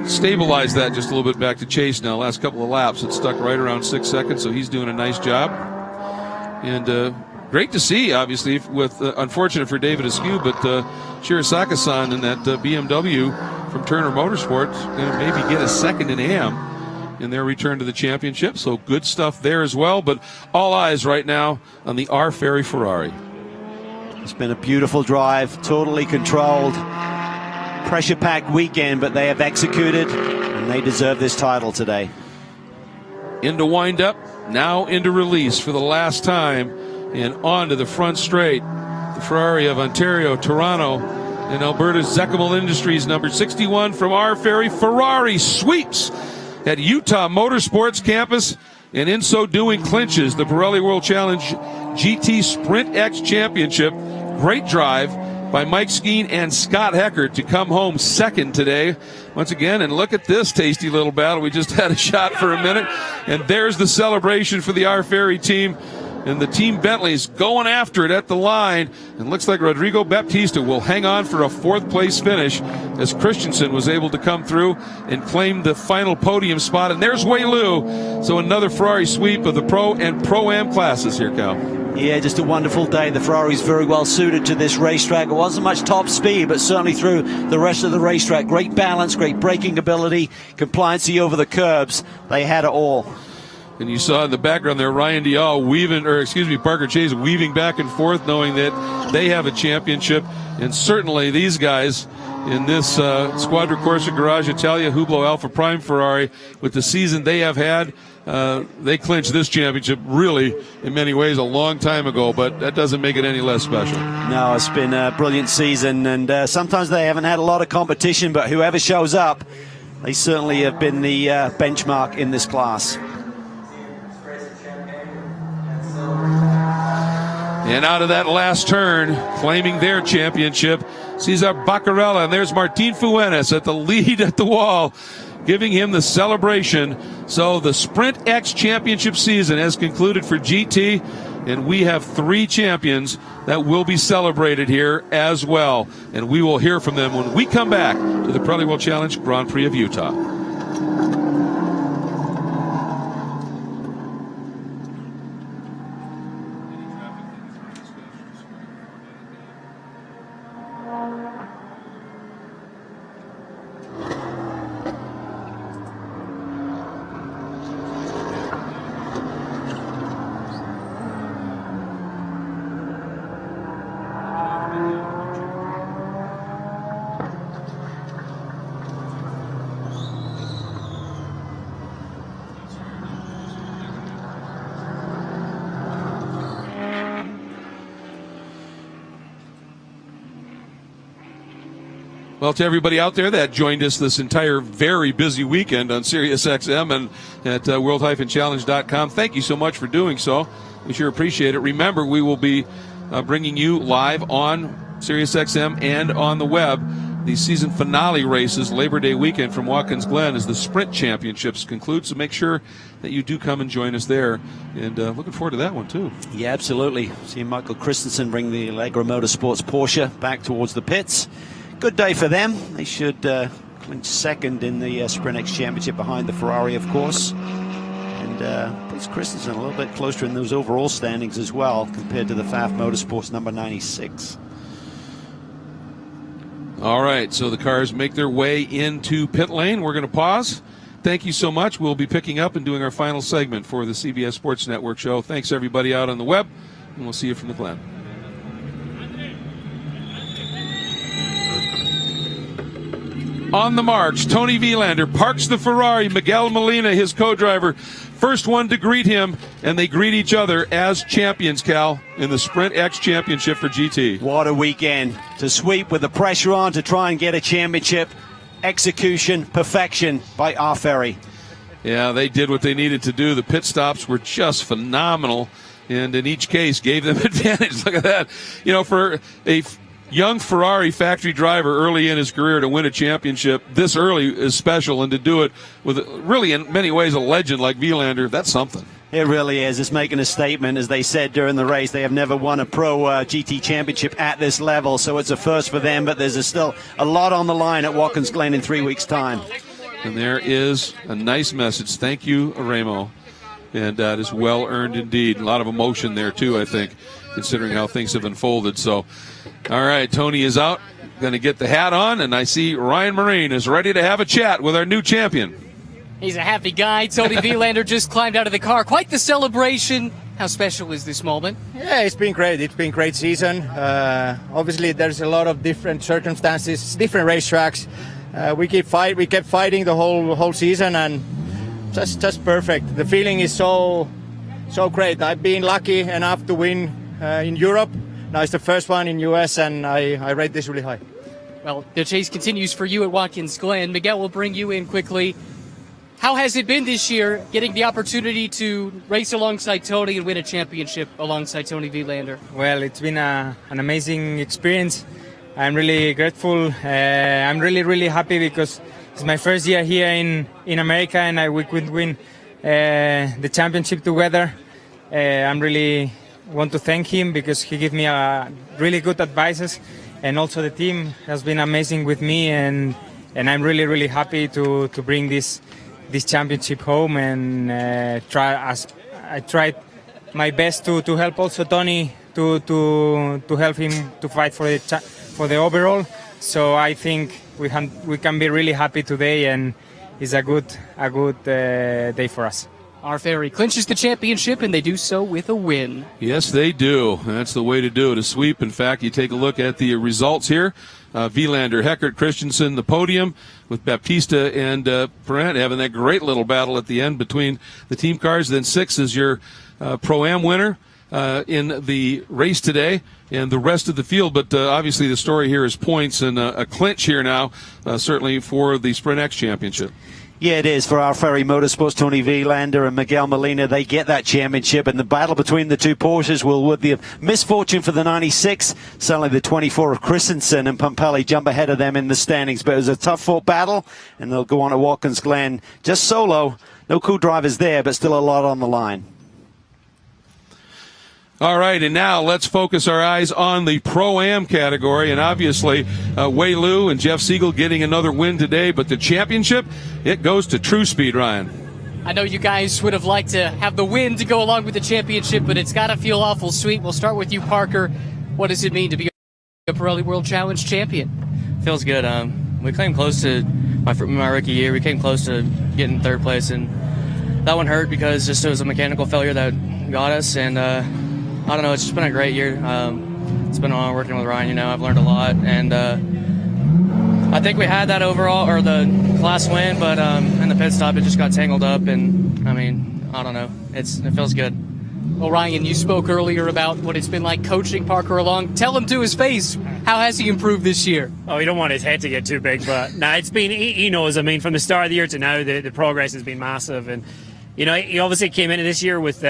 stabilized that just a little bit back to Chase now. Last couple of laps, it stuck right around 6 seconds, so he's doing a nice job. And great to see, obviously, with unfortunate for David Askew, but Shirazaka-san in that BMW from Turner Motorsports going to maybe get a second in AM in their return to the championship. So good stuff there as well. But all eyes right now on the R. Ferry Ferrari. It's been a beautiful drive, totally controlled, pressure-packed weekend, but they have executed, and they deserve this title today. Into wind-up, now into release for the last time. And on to the front straight. The Ferrari of Ontario, Toronto, in Alberta's Zekimal Industries, number 61 from our ferry. Ferrari sweeps at Utah Motorsports campus, and in so doing clinches the Pirelli World Challenge GT Sprint X Championship. Great drive by Mike Skeen and Scott Heckert to come home second today once again. And look at this tasty little battle. We just had a shot for a minute, and there's the celebration for the Our Ferry team. And the Team Bentley's going after it at the line. And looks like Rodrigo Baptista will hang on for a fourth-place finish as Christensen was able to come through and claim the final podium spot. And there's Wei Lu. So another Ferrari sweep of the Pro and Pro-Am classes here, Cal. Yeah, just a wonderful day. The Ferrari's very well suited to this racetrack. It wasn't much top speed, but certainly through the rest of the racetrack. Great balance, great braking ability, compliancy over the curbs. They had it all. And you saw in the background there Ryan Dial Parker Chase weaving back and forth, knowing that they have a championship. And certainly these guys in this Squadra Corsa Garage Italia Hublot Alpha Prime Ferrari, with the season they have had, they clinched this championship really in many ways a long time ago, but that doesn't make it any less special. No, it's been a brilliant season, and sometimes they haven't had a lot of competition, but whoever shows up, they certainly have been the benchmark in this class. And out of that last turn, claiming their championship, Cesar Baccarella, and there's Martin Fuentes at the lead at the wall, giving him the celebration. So the Sprint X Championship season has concluded for GT, and we have 3 champions that will be celebrated here as well. And we will hear from them when we come back to the Pirelli World Challenge Grand Prix of Utah. Well, to everybody out there that joined us this entire very busy weekend on SiriusXM and at world-challenge.com, thank you so much for doing so. We sure appreciate it. Remember, we will be bringing you live on SiriusXM and on the web the season finale races Labor Day weekend from Watkins Glen as the Sprint Championships conclude. So make sure that you do come and join us there. And looking forward to that one, too. Yeah, absolutely. Seeing Michael Christensen bring the Allegra Motorsports Porsche back towards the pits. Good day for them. They should clinch second in the Sprint X Championship behind the Ferrari, of course. And puts Christensen a little bit closer in those overall standings as well compared to the Pfaff Motorsports number 96. All right, so the cars make their way into pit lane. We're going to pause. Thank you so much. We'll be picking up and doing our final segment for the CBS Sports Network show. Thanks, everybody out on the web, and we'll see you from the Glen. On the march, Tony Vilander parks the Ferrari. Miguel Molina, his co-driver, first one to greet him, and they greet each other as champions, Cal, in the Sprint X Championship for GT. What a weekend to sweep with the pressure on to try and get a championship. Execution, perfection by Our Ferry. Yeah, they did what they needed to do. The pit stops were just phenomenal, and in each case gave them advantage. Look at that. You know, for a young Ferrari factory driver early in his career to win a championship this early is special, and to do it with really in many ways a legend like Vilander, that's something. It really is. It's making a statement. As they said during the race, they have never won a Pro GT championship at this level, so it's a first for them, but there's still a lot on the line at Watkins Glen in 3 weeks' time. And there is a nice message. Thank you, Remo. And that is well earned indeed. A lot of emotion there, too, I think, considering how things have unfolded. So, all right, Tony is out, going to get the hat on, and I see Ryan Marine is ready to have a chat with our new champion. He's a happy guy. Tony Vilander just climbed out of the car. Quite the celebration. How special is this moment? Yeah, it's been great. It's been a great season. Obviously, there's a lot of different circumstances, different racetracks. We kept fighting the whole season, and just perfect. The feeling is so great. I've been lucky enough to win in Europe. Now it's the first one in US, and I rate this really high. Well, the chase continues for you at Watkins Glen. Miguel will bring you in quickly. How has it been this year, getting the opportunity to race alongside Tony and win a championship alongside Tony Vilander? Well, it's been an amazing experience. I'm really grateful. I'm really happy because it's my first year here in America, and we could win the championship together. I'm really want to thank him because he gave me really good advices, and also the team has been amazing with me, and I'm really happy to bring this championship home, and I tried my best to help also Tony to help him to fight for the overall. So I think we can be really happy today, and it's a good day for us. Our Ferry clinches the championship, and they do so with a win. Yes, they do. That's the way to do it, a sweep. In fact, you take a look at the results here. Vilander, Heckert, Christensen, the podium, with Baptista and Perrant having that great little battle at the end between the team cars. Then 6 is your Pro-Am winner in the race today, and the rest of the field. But obviously the story here is points, and a clinch here now, certainly for the Sprint X Championship. Yeah, it is for our Ferry Motorsports. Tony Vilander and Miguel Molina, they get that championship, and the battle between the two Porsches will, with the misfortune for the 96, certainly the 24 of Christensen and Pampelli jump ahead of them in the standings. But it was a tough-fought battle, and they'll go on to Watkins Glen just solo. No co-drivers there, but still a lot on the line. All right, and now let's focus our eyes on the Pro-Am category, and obviously Wei Lu and Jeff Siegel getting another win today, but the championship, it goes to True Speed, Ryan. I know you guys would have liked to have the win to go along with the championship, but it's got to feel awful sweet. We'll start with you, Parker. What does it mean to be a Pirelli World Challenge champion? Feels good. We came close to my rookie year. We came close to getting third place, and that one hurt because just it was a mechanical failure that got us, and I don't know, it's just been a great year. It's been on working with Ryan, I've learned a lot, and I think we had that overall, or the class win, but in the pit stop it just got tangled up, and I don't know, it feels good. Well, Ryan, you spoke earlier about what it's been like coaching Parker along. Tell him to his face, how has he improved this year? Oh, you don't want his head to get too big, but no, it's been, he knows, from the start of the year to now, the progress has been massive, and he obviously came into this year with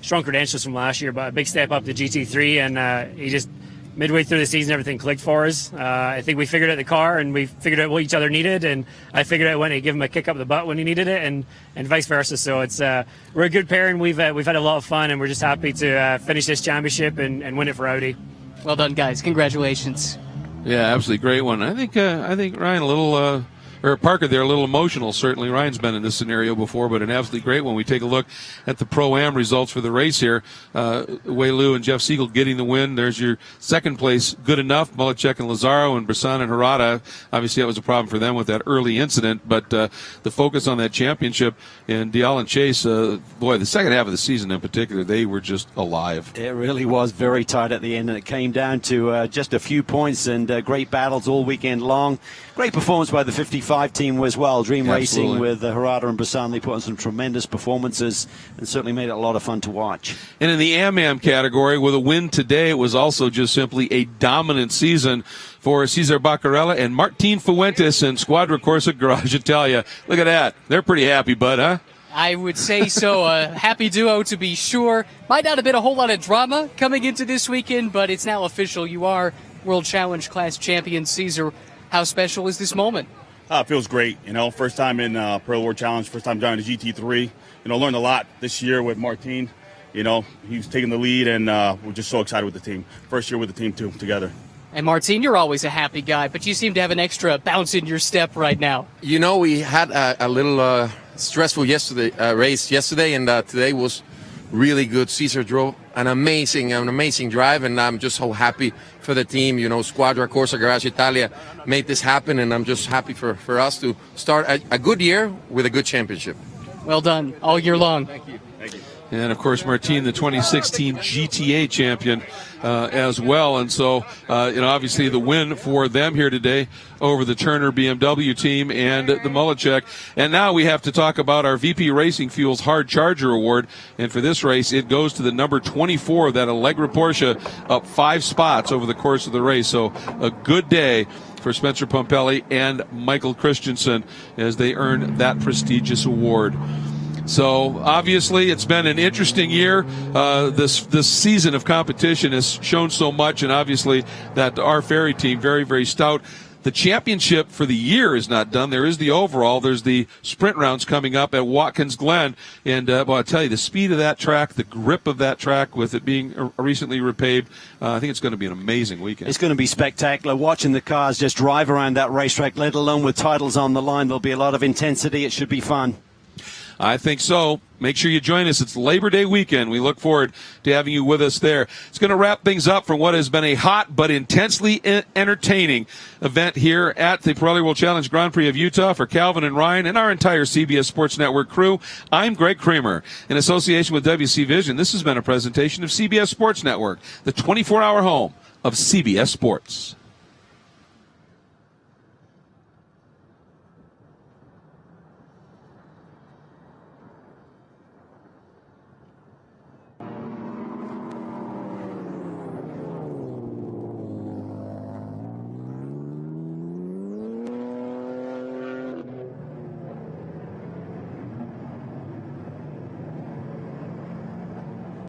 strong credentials from last year, but a big step up to GT3, and he just, midway through the season, everything clicked for us. I think we figured out the car, and we figured out what each other needed, and I figured out when to give him a kick up the butt when he needed it, and vice versa. So it's we're a good pair, and we've had a lot of fun, and we're just happy to finish this championship and win it for Audi. Well done, guys. Congratulations. Yeah, absolutely great one. I think Ryan a little... or Parker there, a little emotional. Certainly Ryan's been in this scenario before, but an absolutely great one. We take a look at the Pro-Am results for the race here. Wei Lu and Jeff Siegel getting the win. There's your second place, good enough. Mulacek and Lazaro and Brisson and Harada. Obviously that was a problem for them with that early incident, but the focus on that championship, and Dial and Chase, boy, the second half of the season in particular, they were just alive. It really was very tight at the end, and it came down to just a few points, and great battles all weekend long. Great performance by the 55 team as well. Dream Absolutely. Racing with Harada and Brisson. They put on some tremendous performances and certainly made it a lot of fun to watch. And in the Am category, with a win today, it was also just simply a dominant season for Cesar Baccarella and Martin Fuentes and Squadra Corsa Garage Italia. Look at that. They're pretty happy, bud, huh? I would say so. A happy duo to be sure. Might not have been a whole lot of drama coming into this weekend, but it's now official. You are World Challenge Class Champion, Cesar. How special is this moment? It feels great. First time in Pirelli World Challenge, first time driving the GT3. Learned a lot this year with Martin. He's taking the lead, and we're just so excited with the team. First year with the team, too, together. And Martin, you're always a happy guy, but you seem to have an extra bounce in your step right now. We had a little stressful race yesterday, and today was really good. Cesar drove an amazing drive, and I'm just so happy for the team. Squadra Corsa Garage Italia made this happen, and I'm just happy for us to start a good year with a good championship. Well done all year long. Thank you. And, of course, Martin, the 2016 GTA champion as well. And so, obviously the win for them here today over the Turner BMW team and the Mulacek. And now we have to talk about our VP Racing Fuels Hard Charger Award. And for this race, it goes to the number 24 of that Allegra Porsche, up 5 spots over the course of the race. So a good day for Spencer Pumpelly and Michael Christensen as they earn that prestigious award. So obviously it's been an interesting year. This season of competition has shown so much, and obviously that our Ferry team, very, very stout. The championship for the year is not done. There is the overall. There's the sprint rounds coming up at Watkins Glen. And, well, I'll tell you, the speed of that track, the grip of that track with it being recently repaved, I think it's going to be an amazing weekend. It's going to be spectacular. Watching the cars just drive around that racetrack, let alone with titles on the line, there'll be a lot of intensity. It should be fun. I think so. Make sure you join us. It's Labor Day weekend. We look forward to having you with us there. It's going to wrap things up for what has been a hot but intensely entertaining event here at the Pirelli World Challenge Grand Prix of Utah. For Calvin and Ryan and our entire CBS Sports Network crew, I'm Greg Kramer. In association with WC Vision, this has been a presentation of CBS Sports Network, the 24-hour home of CBS Sports.